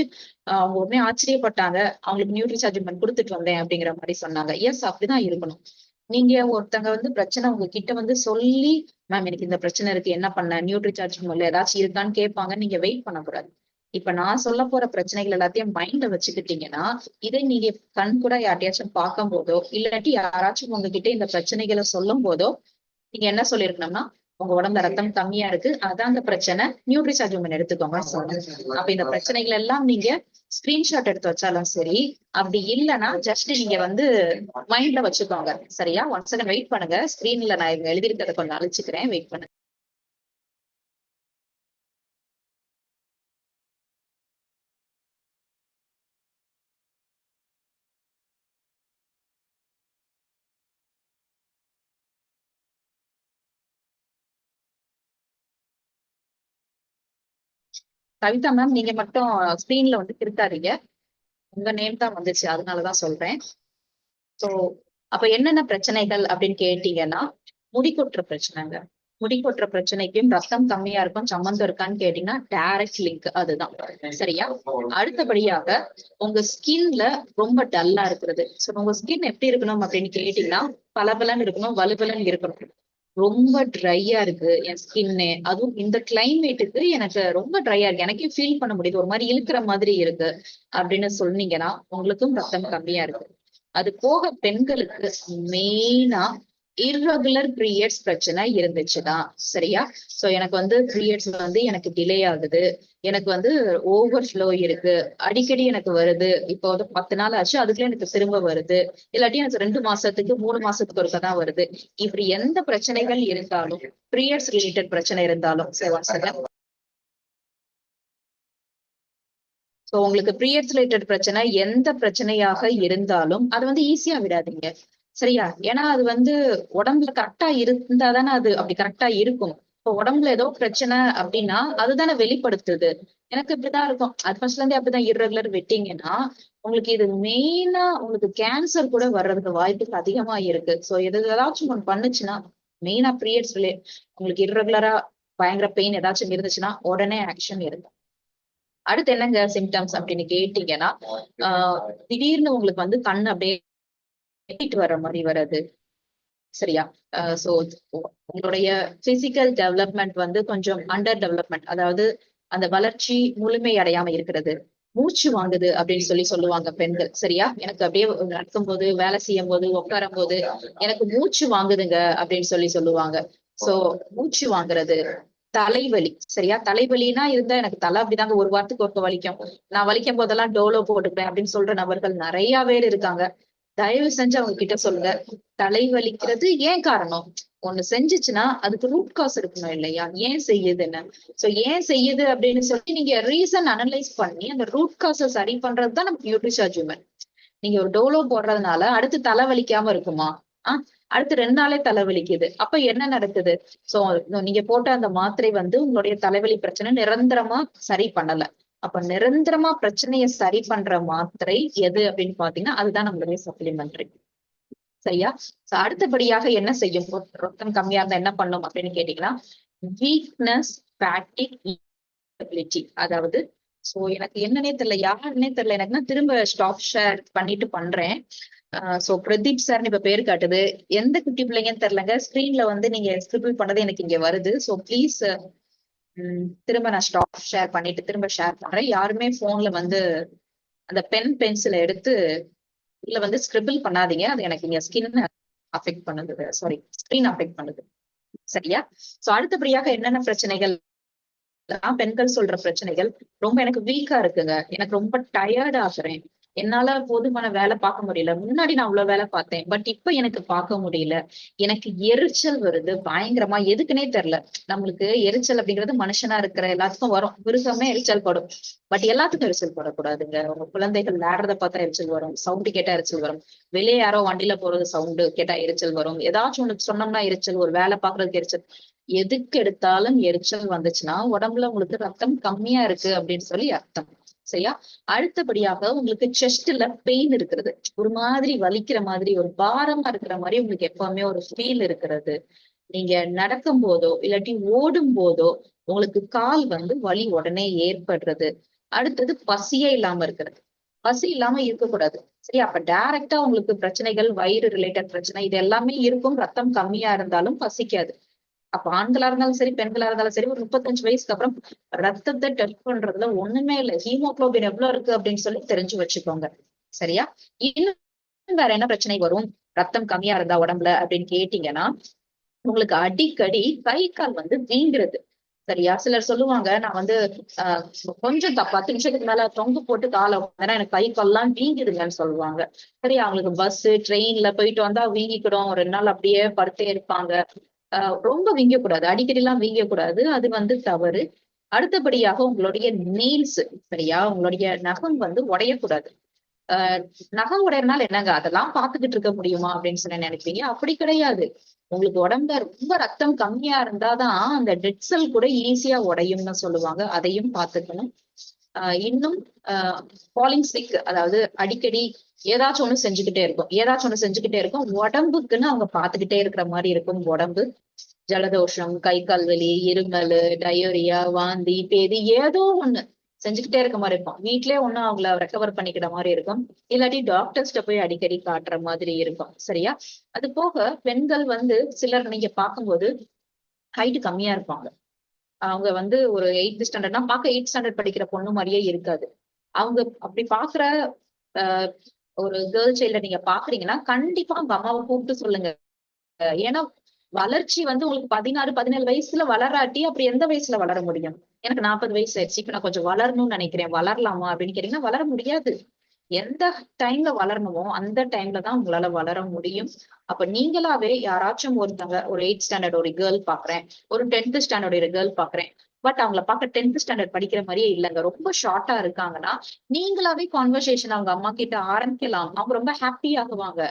அவங்க உடனே ஆச்சரியப்பட்டாங்க. அவங்களுக்கு நியூட்ரிசார்ஜ்மெண்ட் கொடுத்துட்டு வந்தேன் அப்படிங்கிற மாதிரி சொன்னாங்க. எஸ், அப்படிதான் இருக்கணும். நீங்க ஒருத்தங்க வந்து பிரச்சனை உங்ககிட்ட வந்து சொல்லி, மேம் எனக்கு இந்த பிரச்சனை இருக்கு என்ன பண்ண, நியூட்ரிசார்ஜ் ஏதாச்சும் இருக்கான்னு கேட்பாங்க. நீங்க வெயிட் பண்ணக்கூடாது. இப்ப நான் சொல்ல போற பிரச்சனைகள் எல்லாத்தையும் மைண்ட்ல வச்சுக்கிட்டீங்கன்னா, இதை நீங்க கண் கூட யார்ட்டையாச்சும் பார்க்கும் போதோ, இல்லாட்டி யாராச்சும் உங்ககிட்ட இந்த பிரச்சனைகளை சொல்லும் போதோ, நீங்க என்ன சொல்லிருக்கணும்னா, உங்க உடம்புல ரத்தம் கம்மியா இருக்கு, அதான் அந்த பிரச்சனை, நியூட்ரிசார்ஜ் எடுத்துக்கோங்க சொன்னேன். அப்ப இந்த பிரச்சனைகள் எல்லாம் நீங்க ஸ்கிரீன்ஷாட் எடுத்து வச்சாலும் சரி, அப்படி இல்லைன்னா ஜஸ்ட் நீங்க வந்து மைண்ட்ல வச்சுக்கோங்க. சரியா? 1 செகண்ட் வெயிட் பண்ணுங்க. ஸ்கிரீன்ல நான் இங்க எழுதியிருக்கிறத கொஞ்சம் அழிச்சுக்கிறேன், வெயிட் பண்ணுங்க. கவிதா மேம், நீங்க மட்டும் ஸ்கிரீன்ல வந்து திருத்தாதீங்க. உங்க நேம் தான் வந்துச்சு, அதனாலதான் சொல்றேன். சோ அப்ப என்னென்ன பிரச்சனைகள் அப்படின்னு கேட்டீங்கன்னா, முடி கொட்டுற பிரச்சனைங்க. முடி கொட்டுற பிரச்சனைக்கும் ரத்தம் கம்மியா இருக்கும் சம்மந்தம் இருக்கான்னு கேட்டீங்கன்னா, டைரக்ட் லிங்க் அதுதான். சரியா? அடுத்தபடியாக உங்க ஸ்கின்ல ரொம்ப டல்லா இருக்கிறது. சோ உங்க ஸ்கின் எப்படி இருக்கணும் அப்படின்னு கேட்டீங்கன்னா, பளபளன்னு இருக்கணும், வலுவலுன்னு இருக்கணும். ரொம்ப ட்ரையா இருக்கு என் ஸ்கின்னு, அதுவும் இந்த கிளைமேட்டுக்கு எனக்கு ரொம்ப ட்ரையா இருக்கு, எனக்கே ஃபீல் பண்ண முடியுது, ஒரு மாதிரி இழுக்கிற மாதிரி இருக்கு அப்படின்னு சொன்னீங்கன்னா உங்களுக்கும் ரத்தம் கம்மியா இருக்கு. அது போக பெண்களுக்கு மெயினா இர்ரெகுலர் பீரியட்ஸ் பிரச்சனை இருந்துச்சுதான். சரியா? சோ எனக்கு வந்து பீரியட்ஸ் வந்து எனக்கு டிலே ஆகுது, எனக்கு வந்து ஓவர் ஃப்ளோ இருக்கு, அடிக்கடி எனக்கு வருது, இப்போ வந்து 10 நாள் ஆச்சு அதுக்குள்ள எனக்கு திரும்ப வருது, இல்லாட்டி எனக்கு 2 மாசத்துக்கு 3 மாசத்துக்கு ஒருக்கா தான் வருது. இப்படி எந்த பிரச்சனைகள் இருந்தாலும், பீரியட்ஸ் ரிலேட்டட் பிரச்சனை இருந்தாலும், சோ உங்களுக்கு பீரியட்ஸ் ரிலேட்டட் பிரச்சனை எந்த பிரச்சனையாக இருந்தாலும் அது வந்து ஈஸியா விடாதீங்க. சரியா? ஏன்னா அது வந்து உடம்புல கரெக்டா இருந்தா தானே அது அப்படி கரெக்டா இருக்கும். இப்போ உடம்புல ஏதோ பிரச்சனை அப்படின்னா அதுதானே வெளிப்படுத்துது. எனக்கு இப்படிதான் இருக்கும். அது ஃபர்ஸ்ட்ல இருந்தே அப்படிதான் இர்ரெகுலர் வெட்டிங்கன்னா உங்களுக்கு இது மெயினா உங்களுக்கு கேன்சர் கூட வர்றதுக்கு வாய்ப்புகள் அதிகமா இருக்கு. சோ ஏதாச்சும் ஒண்ணு பண்ணுச்சுன்னா மெயினா பீரியட்ஸ் உங்களுக்கு இர்ரெகுலரா பயங்கர பெயின் ஏதாச்சும் இருந்துச்சுன்னா உடனே ஆக்ஷன் எடுங்க. அடுத்து என்னங்க சிம்டம்ஸ் அப்படின்னு கேட்டீங்கன்னா, திடீர்னு உங்களுக்கு வந்து கண் அப்படியே கெட்டிட்டு வர மாரி வர்றது. சரியா? சோ உங்களுடைய பிசிக்கல் டெவலப்மெண்ட் வந்து கொஞ்சம் அண்டர் டெவலப்மெண்ட். அதாவது அந்த வளர்ச்சி முழுமை அடையாம இருக்கிறது. மூச்சு வாங்குது அப்படின்னு சொல்லுவாங்க பெண்கள். சரியா? எனக்கு அப்படியே நடக்கும்போது, வேலை செய்யும்போது, உட்காரும்போது எனக்கு மூச்சு வாங்குதுங்க அப்படின்னு சொல்லுவாங்க. சோ மூச்சு வாங்குறது, தலைவலி. சரியா? தலைவலினா இருந்தா எனக்கு தலை அப்படிதாங்க ஒரு வாரத்துக்கு ஒருக்க வலிக்கும். நான் வலிக்கும் போதெல்லாம் டோலோ போட்டுக்கிறேன் அப்படின்னு சொல்ற நபர்கள் நிறைய பேர் இருக்காங்க. தயவு செஞ்சு அவங்க கிட்ட சொல்லுங்க. தலை வலிக்கிறது ஏன் காரணம்? ஒண்ணு செஞ்சுச்சுன்னா அதுக்கு ரூட் காஸ் இருக்கணும் இல்லையா? ஏன் செய்யுதுன்னு. சோ ஏன் செய்யுது அப்படின்னு சொல்லி நீங்க ரீசன் அனலைஸ் பண்ணி அந்த ரூட் காஸ சரி பண்றதுதான் நமக்கு நியூட்ரிசார்ஜ் ஹியூமன். நீங்க ஒரு டோலோ போடுறதுனால அடுத்து தலை வலிக்காம இருக்குமா? அடுத்து 2 நாளே தலைவலிக்குது. அப்ப என்ன நடக்குது? சோ நீங்க போட்ட அந்த மாத்திரை வந்து உங்களுடைய தலைவலி பிரச்சனை நிரந்தரமா சரி பண்ணல. அப்ப நிரந்தரமா பிரச்சனைய சரி பண்ற மாத்திரை எது அப்படின்னு பாத்தீங்கன்னா, அதுதான் நம்மளுடைய சப்ளிமெண்டரி. சரியா? சோ அடுத்தபடியாக என்ன செய்யும்? ரத்தம் கம்மியா இருந்தா என்ன பண்ணும் அப்படின்னு கேட்டீங்கன்னா, வீக்னஸ், ஃபேட்டிக், இரிட்டபிலிட்டி. அதாவது சோ எனக்கு என்னன்னே தெரியல, யாருன்னே தெரியல. எனக்குன்னா திரும்ப ஸ்டாப் ஷேர் பண்ணிட்டு பண்றேன். சோ பிரதீப் சார்ன்னு இப்ப பேரு காட்டுது. எந்த குட்டி பிள்ளைங்கன்னு தெரியலங்க. ஸ்கிரீன்ல வந்து நீங்க ஸ்கிரிபிள் பண்ணது எனக்கு இங்க வருது. சோ ப்ளீஸ் திரும்ப நான் ஸ்டாப் ஷேர் பண்ணிட்டு திரும்ப ஷேர் பண்றேன். யாருமே போன்ல வந்து அந்த பென்சிலை எடுத்து இதுல வந்து ஸ்கிரிபிள் பண்ணாதீங்க. அது எனக்கு இங்க ஸ்கின் அஃபெக்ட் பண்ணுது. சாரி, ஸ்கிரீன் அஃபெக்ட் பண்ணுது. சரியா? சோ அடுத்தபடியாக என்னென்ன பிரச்சனைகள் பெண்கள் சொல்ற பிரச்சனைகள், ரொம்ப எனக்கு வீக்கா இருக்குங்க. எனக்கு ரொம்ப டயர்ட் ஆகுறேன். என்னால போதுமான வேலை பார்க்க முடியல. முன்னாடி நான் அவ்வளவு வேலை பார்த்தேன். பட் இப்ப எனக்கு பார்க்க முடியல. எனக்கு எரிச்சல் வருது பயங்கரமா. எதுக்குன்னே தெரியல. நம்மளுக்கு எரிச்சல் அப்படிங்கிறது மனுஷனா இருக்கிற எல்லாத்துக்கும் வரும். மிருகமே எரிச்சல் படும். பட் எல்லாத்துக்கும் எரிச்சல் படக்கூடாதுங்க. உங்க குழந்தைகள் விளையாடுறத பார்த்தா எரிச்சல் வரும். சவுண்டு கேட்டா எரிச்சல் வரும். வெளியே யாரோ வண்டியில போறது சவுண்டு கேட்டா எரிச்சல் வரும். ஏதாச்சும் ஒண்ணு சொன்னோம்னா எரிச்சல், ஒரு வேலை பாக்குறதுக்கு எரிச்சல். எதுக்கு எடுத்தாலும் எரிச்சல் வந்துச்சுன்னா உடம்புல உங்களுக்கு ரத்தம் கம்மியா இருக்கு அப்படின்னு சொல்லி அர்த்தம். சரியா? அடுத்தபடியாக உங்களுக்கு செஸ்ட்ல பெயின் இருக்கிறது. ஒரு மாதிரி வலிக்கிற மாதிரி, ஒரு பாரமா இருக்கிற மாதிரி உங்களுக்கு எப்பவுமே ஒரு ஃபீல் இருக்கிறது. நீங்க நடக்கும் போதோ இல்லாட்டி ஓடும் போதோ உங்களுக்கு கால் வந்து வலி உடனே ஏற்படுறது. அடுத்தது பசியே இல்லாம இருக்கிறது. பசி இல்லாம இருக்கக்கூடாது. சரி, அப்ப டைரக்டா உங்களுக்கு பிரச்சனைகள், வயிறு ரிலேட்டட் பிரச்சனை இது எல்லாமே இருக்கும். ரத்தம் கம்மியா இருந்தாலும் பசிக்காது. அப்ப ஆண்களா இருந்தாலும் சரி, பெண்களா இருந்தாலும் சரி, ஒரு 35 வயசுக்கு அப்புறம் ரத்தத்தை டெஸ்ட் பண்றதுல ஒண்ணுமே இல்லை. ஹீமோகுளோபின் எவ்வளவு இருக்கு அப்படின்னு சொல்லி தெரிஞ்சு வச்சுக்கோங்க. சரியா? இன்னும் வேற என்ன பிரச்சனை வரும் ரத்தம் கம்மியா இருந்தா உடம்புல அப்படின்னு கேட்டீங்கன்னா, உங்களுக்கு அடிக்கடி கை கால் வந்து வீங்குறது. சரியா? சிலர் சொல்லுவாங்க, நான் வந்து ஆஹ் கொஞ்சம் 10 நிமிஷத்துக்கு மேல தொங்கு போட்டு காலை உட்கார்ந்தா எனக்கு கை கால்லாம் வீங்குதுங்கன்னு சொல்லுவாங்க. சரி, அவங்களுக்கு பஸ் ட்ரெயின்ல போயிட்டு வந்தா வீங்கிக்கிடும். 2 நாள் அப்படியே படுத்தே இருப்பாங்க. ரொம்ப வீங்கக்கூடாது. அடிக்கடி எல்லாம் வீங்கக்கூடாது. அது வந்து தவறு. அடுத்தபடியாக உங்களுடைய நெயில்ஸ், சரியா? உங்களுடைய நகம் வந்து உடையக்கூடாது. ஆஹ் நகம் உடையறனால என்னங்க அதெல்லாம் பார்த்துக்கிட்டு இருக்க முடியுமா அப்படின்னு சொல்லி நினைப்பீங்க. அப்படி கிடையாது. உங்களுக்கு உடம்புல ரொம்ப ரத்தம் கம்மியா இருந்தாதான் அந்த டெட் செல் கூட ஈஸியா உடையும்னு சொல்லுவாங்க. அதையும் பார்த்துக்கணும். இன்னும் ஃபாலிங் சிக், அதாவது அடிக்கடி ஏதாச்சும் ஒண்ணு செஞ்சுக்கிட்டே இருக்கும். ஏதாச்சும் ஒண்ணு செஞ்சுக்கிட்டே இருக்கும். உடம்புக்குன்னு அவங்க பார்த்துக்கிட்டே இருக்கிற மாதிரி இருக்கும் உடம்பு. ஜலதோஷம், கை கால் வலி, இருமல், டயோரியா, வாந்தி, பேதி ஏதோ ஒண்ணு செஞ்சுக்கிட்டே இருக்க மாதிரி இருக்கும். வீட்லயே ஒண்ணு அவங்கள ரெக்கவர் பண்ணிக்கிற மாதிரி இருக்கும். இல்லாட்டி டாக்டர்ஸ்ட போய் அடிக்கடி காட்டுற மாதிரி இருக்கும். சரியா? அது போக பெண்கள் வந்து சிலர் நீங்க பார்க்கும்போது ஹைட் கம்மியா இருப்பாங்க. அவங்க வந்து ஒரு 8th ஸ்டாண்டர்ட்னா பார்க்க 8th ஸ்டாண்டர்ட் படிக்கிற பொண்ணு மாதிரியே இருக்காது. அவங்க அப்படி பாக்குற ஆஹ் ஒரு கேர்ள் சைல்ட நீங்க பாக்குறீங்கன்னா கண்டிப்பா அவங்க அம்மாவை கூப்பிட்டு சொல்லுங்க. ஏன்னா வளர்ச்சி வந்து உங்களுக்கு 16, 17 வயசுல வளராட்டி அப்படி எந்த வயசுல வளர முடியும்? எனக்கு 40 வயசு ஆயிடுச்சு, இப்ப நான் கொஞ்சம் வளரணும்னு நினைக்கிறேன், வளரலாமா அப்படின்னு கேட்டீங்கன்னா வளர முடியாது. எந்த டைம்ல வளரணுமோ அந்த டைம்ல தான் உங்களால வளர முடியும். அப்ப நீங்களாவே யாராச்சும் ஒருத்தங்க, ஒரு 8th ஸ்டாண்டர்ட் ஒரு கேர்ள் பாக்குறேன், ஒரு 10th ஸ்டாண்டர்ட் ஒரு கேர்ள் பாக்குறேன், பட் அவங்கள பார்க்க 10th ஸ்டாண்டர்ட் படிக்கிற மாதிரியே இல்லைங்க. ரொம்ப ஷார்ட்டா இருக்காங்கன்னா, நீங்களாவே கான்வர்சேஷன் அவங்க அம்மா கிட்ட ஆரம்பிக்கலாம். அவங்க ரொம்ப ஹாப்பி ஆகுவாங்க.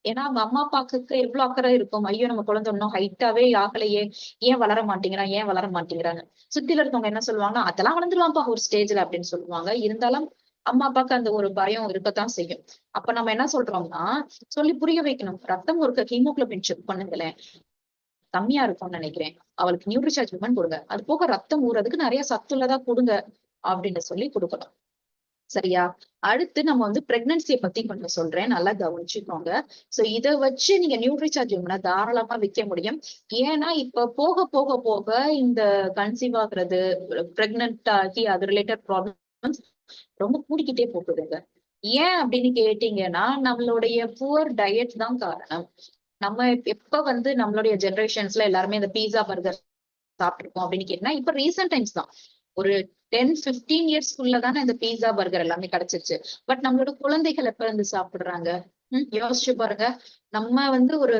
ஏன்னா அவங்க அம்மா அப்பாக்கு எவ்வளவு அக்கறை இருக்கும். ஐயோ நம்ம குழந்தை இன்னும் ஹைட்டாவே ஆகலையே, ஏன் வளர மாட்டேங்கிறான், ஏன் வளர மாட்டேங்கிறாங்க. சுத்தில இருக்கவங்க என்ன சொல்லுவாங்க, அதெல்லாம் வளர்ந்துருவான்ப்பா ஒரு ஸ்டேஜ்ல அப்படின்னு சொல்லுவாங்க. இருந்தாலும் அம்மா அப்பாக்கு அந்த ஒரு பயம் இருக்கத்தான் செய்யும். அப்ப நம்ம என்ன சொல்றோம்னா, சொல்லி புரிய வைக்கணும். ரத்தம் ஒரு ஹீமோகுளோபின் செக் பண்ணுங்களேன். கம்மியா இருக்கும்னு நினைக்கிறேன். அவளுக்கு நியூட்ரிசார்ஜ் விமன் கொடுங்க. அது போக ரத்தம் ஊறதுக்கு நிறைய சத்துள்ளதா கொடுங்க அப்படின்னு சொல்லி கொடுக்கணும். சரியா? அடுத்து நம்ம வந்து பிரெக்னன்சிய பத்தி கொஞ்சம் சொல்றேன். நல்லா கவனிச்சுக்கோங்க. சோ இத வச்சு நீங்க நியூட்ரிசார்ஜ் விமன தாராளமா விக்க முடியும். ஏன்னா இப்ப போக போக போக இந்த கன்சீவ் ஆகுறது, பிரெக்னன்ட் ஆகி அது ரிலேட்டட் ப்ராப்ளம்ஸ் ரொம்ப கூடிக்கிட்டே போகுதுங்க. ஏன் அப்படின்னு கேட்டீங்கன்னா, நம்மளுடைய புவர் டயட் தான் காரணம். நம்ம எப்ப வந்து நம்மளுடைய ஜெனரேஷன்ஸ்ல எல்லாருமே இந்த பீஸா, பர்கர் சாப்பிட்டுருக்கோம் அப்படின்னு கேட்டீங்கன்னா, இப்ப ரீசென்ட் டைம்ஸ் தான். ஒரு 10-15 இயர்ஸ்க்குள்ள தானே இந்த பீஸா, பர்கர் எல்லாமே கிடைச்சிருச்சு. பட் நம்மளோட குழந்தைகள் எப்ப இருந்து சாப்பிடுறாங்க? யோசிச்சு பாருங்க. நம்ம வந்து ஒரு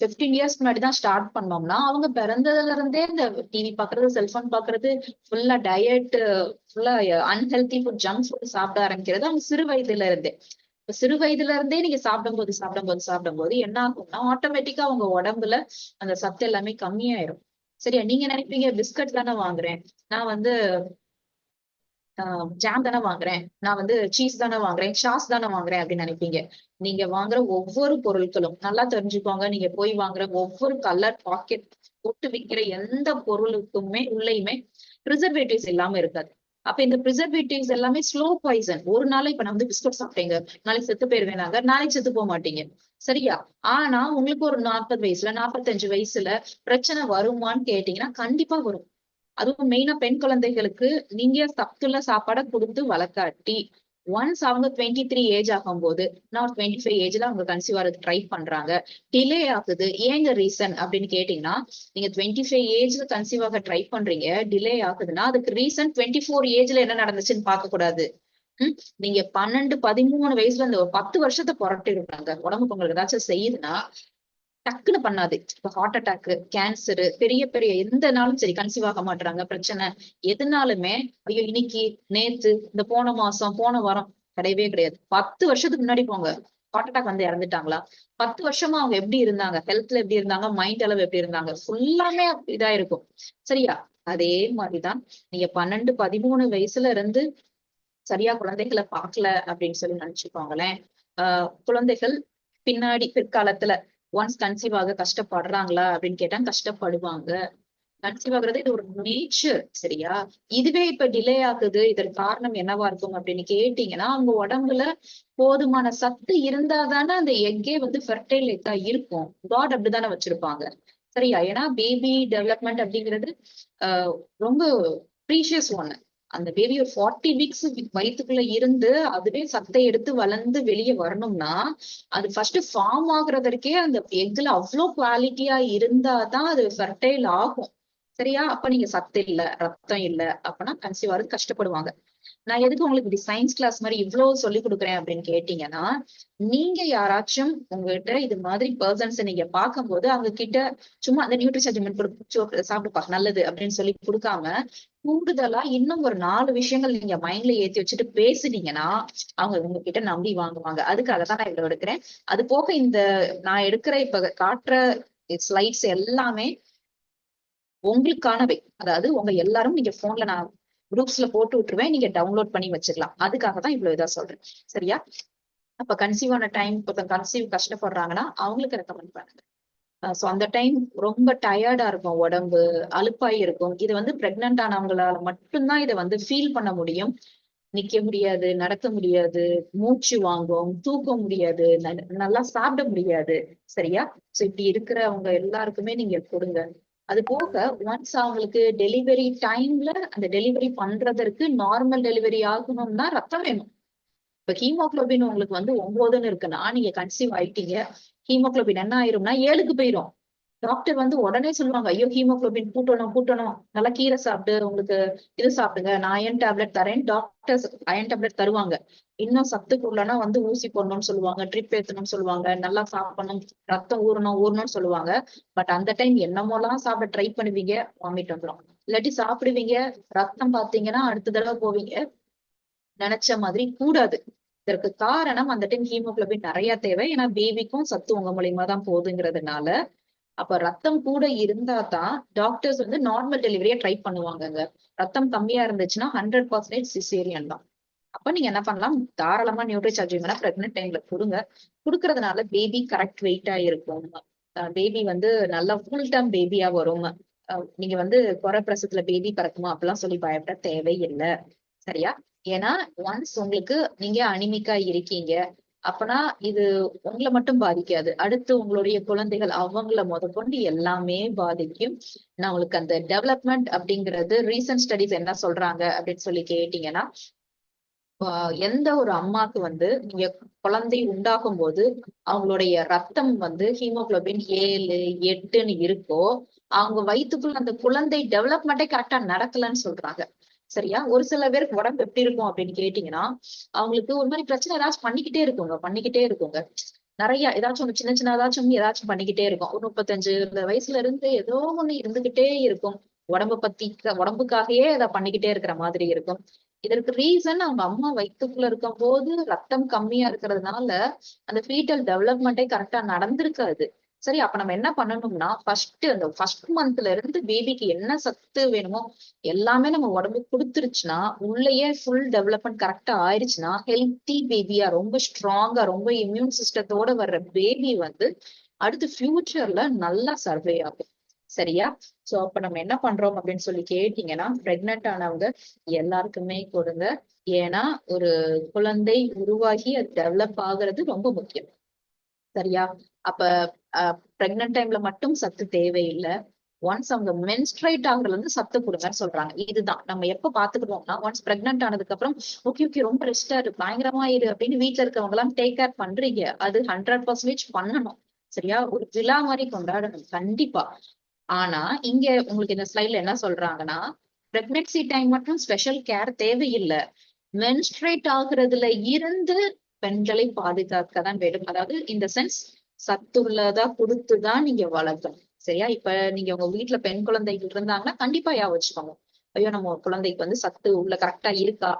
15 இயர்ஸ் முன்னாடி தான் ஸ்டார்ட் பண்ணோம்னா, அவங்க பிறந்ததுல இருந்தே இந்த டிவி பாக்குறது, செல்போன் பாக்குறது, ஃபுல்லா டயட், ஃபுல்லா அன்ஹெல்தி ஃபுட், ஜங்க் ஃபுட் சாப்பிட ஆரம்பிக்கிறது அவங்க சிறு வயதுல இருந்தே. சிறு வயதுல இருந்தே நீங்க சாப்பிடும்போது என்ன ஆகும்னா, ஆட்டோமேட்டிக்கா அவங்க உடம்புல அந்த சத்து எல்லாமே கம்மியாயிரும். சரியா? நீங்க நினைப்பீங்க பிஸ்கட் தானே வாங்குறேன், நான் வந்து ஜாம் தானே வாங்குறேன், நான் வந்து சீஸ் தானே வாங்குறேன், சாஸ் தானே வாங்குறேன் அப்படின்னு நினைப்பீங்க. நீங்க வாங்குற ஒவ்வொரு பொருட்களும் நல்லா தெரிஞ்சுக்கோங்க. நீங்க போய் வாங்குற ஒவ்வொரு கலர் பாக்கெட் போட்டு விக்கிற எந்த பொருளுக்குமே உள்ளயுமே ப்ரிசர்வேட்டிவ்ஸ் இல்லாம இருக்காது. அப்ப இந்த ப்ரிசர்வேட்டிவ்ஸ் எல்லாமே ஸ்லோ பாய்சன். ஒரு நாள் இப்ப நான் வந்து பிஸ்கட் சாப்பிட்டேங்க, நாளைக்கு செத்து போயிருவேனாங்க, நாளைக்கு செத்து போக மாட்டீங்க. சரியா? ஆனா உங்களுக்கு ஒரு 40 வயசுல 45 வயசுல பிரச்சனை வருமான்னு கேட்டீங்கன்னா கண்டிப்பா வரும். அதுவும் மெயினா பெண் குழந்தைகளுக்கு நீங்க சத்துள்ள சாப்பாடை கொடுத்து வளர்க்காட்டி, ஒன்ஸ் அவங்க 23 ஏஜ் ஆகும்போது, நான் 25 ஏஜ்ல அவங்க கன்சீவ் ஆகிறதுக்கு ட்ரை பண்றாங்க. டிலே ஆகுது. ஏங்க ரீசன் அப்படின்னு கேட்டீங்கன்னா, நீங்க 25 ஏஜ்ல கன்சீவ் ஆக ட்ரை பண்றீங்க, டிலே ஆகுதுன்னா அதுக்கு ரீசன் 24 ஏஜ்ல என்ன நடந்துச்சுன்னு பார்க்க கூடாது. நீங்க 12, 13 வயசுல இந்த ஒரு 10 வருஷத்தை புரட்டிடுறாங்க. உடம்புக்கு உங்களுக்கு ஏதாச்சும் செய்யுதுன்னா டக்குன்னு பண்ணாது. இப்ப ஹார்ட் அட்டாக், கேன்சர், பெரிய பெரிய எந்த நாளும் சரி கன்சீவ் ஆக மாட்டாங்க பிரச்சனை. எதுனாலுமே ஐயோ இன்னைக்கு, நேத்து, இந்த போன மாசம், போன வாரம் கிடையவே கிடையாது. 10 வருஷத்துக்கு முன்னாடி போங்க. ஹார்ட் அட்டாக் வந்து இறந்துட்டாங்களா? 10 வருஷமா அவங்க எப்படி இருந்தாங்க? ஹெல்த்ல எப்படி இருந்தாங்க? மைண்ட் அளவு எப்படி இருந்தாங்க? ஃபுல்லாமே இதா இருக்கும். சரியா? அதே மாதிரிதான் நீங்க 12, 13 வயசுல இருந்து சரியா குழந்தைகளை பார்க்கல அப்படின்னு சொல்லி நினைச்சுக்கோங்களேன். குழந்தைகள் பின்னாடி பிற்காலத்துல ஒன்ஸ் கன்சீவ் ஆக கஷ்டப்படுறாங்களா அப்படின்னு கேட்டா கஷ்டப்படுவாங்க. கன்சீவ் ஆகுறது இது ஒரு நேச்சர். சரியா? இதுவே இப்ப டிலே ஆகுது, இதற்கு காரணம் என்னவா இருக்கும் அப்படின்னு கேட்டீங்கன்னா, அவங்க உடம்புல போதுமான சத்து இருந்தா தானே அந்த எக்கே வந்து ஃபெர்டைல் எக்கா இருக்கும். காட் அப்படித்தானே வச்சிருப்பாங்க. சரியா? ஏன்னா பேபி டெவலப்மெண்ட் அப்படிங்கிறது ரொம்ப ப்ரீஷியஸ் ஒண்ணு. அந்த பேபி ஒரு 40 வீக்ஸ் வயித்துக்குள்ள இருந்து அதுவே சத்தை எடுத்து வளர்ந்து வெளியே வரணும்னா, அது ஃபர்ஸ்ட் ஃபார்ம் ஆகுறதற்கே அந்த எக்ல அவ்வளவு குவாலிட்டியா இருந்தாதான் அது ஃபெர்டைல் ஆகும். சரியா? அப்ப நீங்க சத்து இல்ல, ரத்தம் இல்ல அப்பனா கன்சீவ் ஆகிறது கஷ்டப்படுவாங்க. நான் எதுக்கு உங்களுக்கு இப்படி சயின்ஸ் கிளாஸ் மாதிரி இவ்வளவு சொல்லி கொடுக்குறேன் அப்படின்னு கேட்டீங்கன்னா, நீங்க யாராச்சும் உங்ககிட்ட இது மாதிரி பர்சன்ஸ் நீங்க பார்க்கும்போது அவங்க கிட்ட சும்மா அந்த நியூட்ரிசன் சாப்பிடுப்பா நல்லது அப்படின்னு சொல்லி கொடுக்காம, கூடுதலா இன்னும் ஒரு 4 விஷயங்கள் நீங்க மைண்ட்ல ஏத்தி வச்சுட்டு பேசுனீங்கன்னா, அவங்க உங்ககிட்ட நம்பி வாங்குவாங்க. அதுக்காக தான் நான் இவ்வளவு எடுக்கிறேன். அது போக இந்த நான் எடுக்கிற இப்ப காட்டுற ஸ்லைட்ஸ் எல்லாமே உங்களுக்கானவை. அதாவது உங்க எல்லாரும் நீங்க போன்ல நான் குரூப்ஸ்ல போட்டு விட்டுருவேன். நீங்க டவுன்லோட் பண்ணி வச்சுக்கலாம். அதுக்காக தான் இவ்வளவு இதா சொல்றேன். சரியா? அப்ப கன்சீவ் ஆன டைம் கன்சீவ் கஷ்டப்படுறாங்கன்னா அவங்களுக்கு ரெக்கமெண்ட் பண்ணுங்க. சோ அந்த டைம் ரொம்ப டயர்டா இருக்கும் உடம்பு, அலுப்பாய் இருக்கும். இது வந்து பிரெக்னன்ட் ஆனவங்களால மட்டும்தான் இதை வந்து ஃபீல் பண்ண முடியும். நிக்க முடியாது, நடக்க முடியாது, மூச்சு வாங்கும், தூக்க முடியாது, நல்லா சாப்பிட முடியாது. சரியா? சோ இப்படி இருக்கிறவங்க எல்லாருக்குமே நீங்க கொடுங்க. அது போக ஒன்ஸ் அவங்களுக்கு டெலிவரி டைம்ல அந்த டெலிவரி பண்றதற்கு நார்மல் டெலிவரி ஆகணும்னா ரத்தம் வேணும். இப்ப ஹீமோகுளோபின் உங்களுக்கு வந்து 9ன்னு இருக்குன்னா நீங்க கன்சீவ் ஆயிட்டீங்க, ஹீமோகுளோபின் என்ன ஆயிரும்னா 7க்கு போயிரும். டாக்டர் வந்து உடனே சொல்லுவாங்க, ஐயோ ஹீமோகுளோபின் கூட்டணும், நல்லா கீரை சாப்பிட்டு உங்களுக்கு இது சாப்பிடுங்க, நான் அயன் டேப்லெட் தரேன். டாக்டர்ஸ் அயன் டேப்லெட் தருவாங்க. இன்னும் சத்துக்குள்ளனா வந்து ஊசி போடணும்னு சொல்லுவாங்க, ட்ரிப் ஏத்தணும்னு சொல்லுவாங்க, நல்லா சாப்பிடணும், ரத்தம் ஊறணும்னு சொல்லுவாங்க. பட் அந்த டைம் என்னமோலாம் சாப்பிட ட்ரை பண்ணுவீங்க, வாமிட் வந்துடும். இல்லாட்டி சாப்பிடுவீங்க, ரத்தம் பாத்தீங்கன்னா அடுத்த தடவை போவீங்க, நினைச்ச மாதிரி கூடாது. இதற்கு காரணம் அந்த டைம் ஹீமோகுளோபின் நிறைய தேவை. ஏன்னா பேபிக்கும் சத்து உங்க மூலியமா தான் போகுதுங்கிறதுனால. அப்ப ரத்தம் கூட இருந்தா தான் டாக்டர்ஸ் வந்து நார்மல் டெலிவரியா ட்ரை பண்ணுவாங்கங்க. ரத்தம் கம்மியா இருந்துச்சுன்னா 100% சிசேரியன் தான். அப்ப நீங்க என்ன பண்ணலாம், தாராளமா நியூட்ரிசார்ஜ் வேணா பிரெக்னன்ட் டைம்ல கொடுங்க. குடுக்கறதுனால பேபி கரெக்ட் வெயிட்டா இருக்கும். பேபி வந்து நல்லா ஃபுல் டேர்ம் பேபியா வரும். நீங்க வந்து குறை பிரசத்துல பேபி பிறக்குமா அப்படிலாம் சொல்லி பயப்பட தேவையில்லை. சரியா? ஏன்னா ஒன்ஸ் உங்களுக்கு நீங்க அனிமிக்கா இருக்கீங்க அப்பனா இது உங்களை மட்டும் பாதிக்காது. அடுத்து உங்களுடைய குழந்தைகள் அவங்கள முதற்கொண்டு எல்லாமே பாதிக்கும். நான் உங்களுக்கு அந்த டெவலப்மெண்ட் அப்படிங்கிறது ரீசன்ட் ஸ்டடிஸ் என்ன சொல்றாங்க அப்படின்னு சொல்லி கேட்டீங்கன்னா, எந்த ஒரு அம்மாக்கு வந்து நீங்க குழந்தை உண்டாகும் போது அவங்களுடைய ரத்தம் வந்து ஹீமோகுளோபின் 7, 8ன்னு இருக்கோ, அவங்க வயித்துக்குள்ள அந்த குழந்தை டெவலப்மெண்டே கரெக்டா நடக்கலன்னு சொல்றாங்க. சரியா? ஒரு சில பேருக்கு உடம்பு எப்படி இருக்கும் அப்படின்னு கேட்டீங்கன்னா, அவங்களுக்கு ஒரு மாதிரி பிரச்சனை ஏதாச்சும் பண்ணிக்கிட்டே இருக்குங்க. நிறைய ஏதாச்சும் ஒண்ணு சின்ன சின்ன ஏதாச்சும் பண்ணிக்கிட்டே இருக்கும். ஒரு 35 வயசுல இருந்து ஏதோ ஒண்ணு இருந்துகிட்டே இருக்கும். உடம்புக்காகவே அதை பண்ணிக்கிட்டே இருக்கிற மாதிரி இருக்கும். இதற்கு ரீசன் அவங்க அம்மா வயித்துக்குள்ள இருக்கும் போது ரத்தம் கம்மியா இருக்கிறதுனால அந்த ஃபீட்டல் டெவலப்மெண்டே கரெக்டா நடந்திருக்காது. சரி, அப்ப நம்ம என்ன பண்ணணும்னா ஃபர்ஸ்ட் மந்த்ல இருந்து பேபிக்கு என்ன சத்து வேணுமோ எல்லாமே நம்ம உடம்புக்கு கொடுத்துருச்சுன்னா, உள்ளேயே ஃபுல் டெவலப்மெண்ட் கரெக்டா ஆயிடுச்சுன்னா, ஹெல்த்தி பேபியா ரொம்ப ஸ்ட்ராங்கா ரொம்ப இம்யூன் சிஸ்டத்தோட வர்ற பேபி வந்து அடுத்து ஃபியூச்சர்ல நல்லா சர்வே ஆகும். சரியா? சோ அப்ப நம்ம என்ன பண்றோம் அப்படின்னு சொல்லி கேட்டீங்கன்னா, பிரெக்னென்ட் ஆனவங்க எல்லாருக்குமே கொடுங்க. ஏன்னா ஒரு குழந்தை உருவாகி அது டெவலப் ஆகுறது ரொம்ப முக்கியம். சரியா? அப்ப பிரெக்னன்ட் டைம்ல மட்டும் சத்து தேவையில்லை. ஒன்ஸ் அவங்க மென்ஸ்ட்ரேட் ஆகுறதுல இருந்து சத்து கொடுங்கன்னு சொல்றாங்க. இதுதான் நம்ம எப்ப பாத்துக்கிட்டோம்னா, ஒன்ஸ் பிரெக்னன்ட் ஆனதுக்கு அப்புறம் ஓகே ரொம்ப ரெஸ்டா இரு, பயங்கரமா இரு அப்படின்னு வீட்டுல இருக்கவங்க எல்லாம் டேக் கேர் பண்றீங்க. அது 100% பண்ணணும். சரியா? ஒரு விழா மாதிரி கொண்டாடணும் கண்டிப்பா. ஆனா இங்க உங்களுக்கு இந்த ஸ்லைட்ல என்ன சொல்றாங்கன்னா, பிரெக்னன்சி டைம் மட்டும் ஸ்பெஷல் கேர் தேவையில்லை. மென்ஸ்ட்ரேட் ஆகுறதுல இருந்து பெண்களை பாதுகாக்க தான் வேண்டும். அதாவது இந்த சென்ஸ் சத்துள்ளதா கொடுத்துதான் நீங்க வளர்க்கணும். சரியா? இப்ப நீங்க உங்க வீட்டுல பெண் குழந்தைகள் இருந்தாங்கன்னா கண்டிப்பா வச்சுக்கோங்க. ஐயோ நம்ம குழந்தைக்கு வந்து சத்து உள்ள கரெக்டா இருக்கா,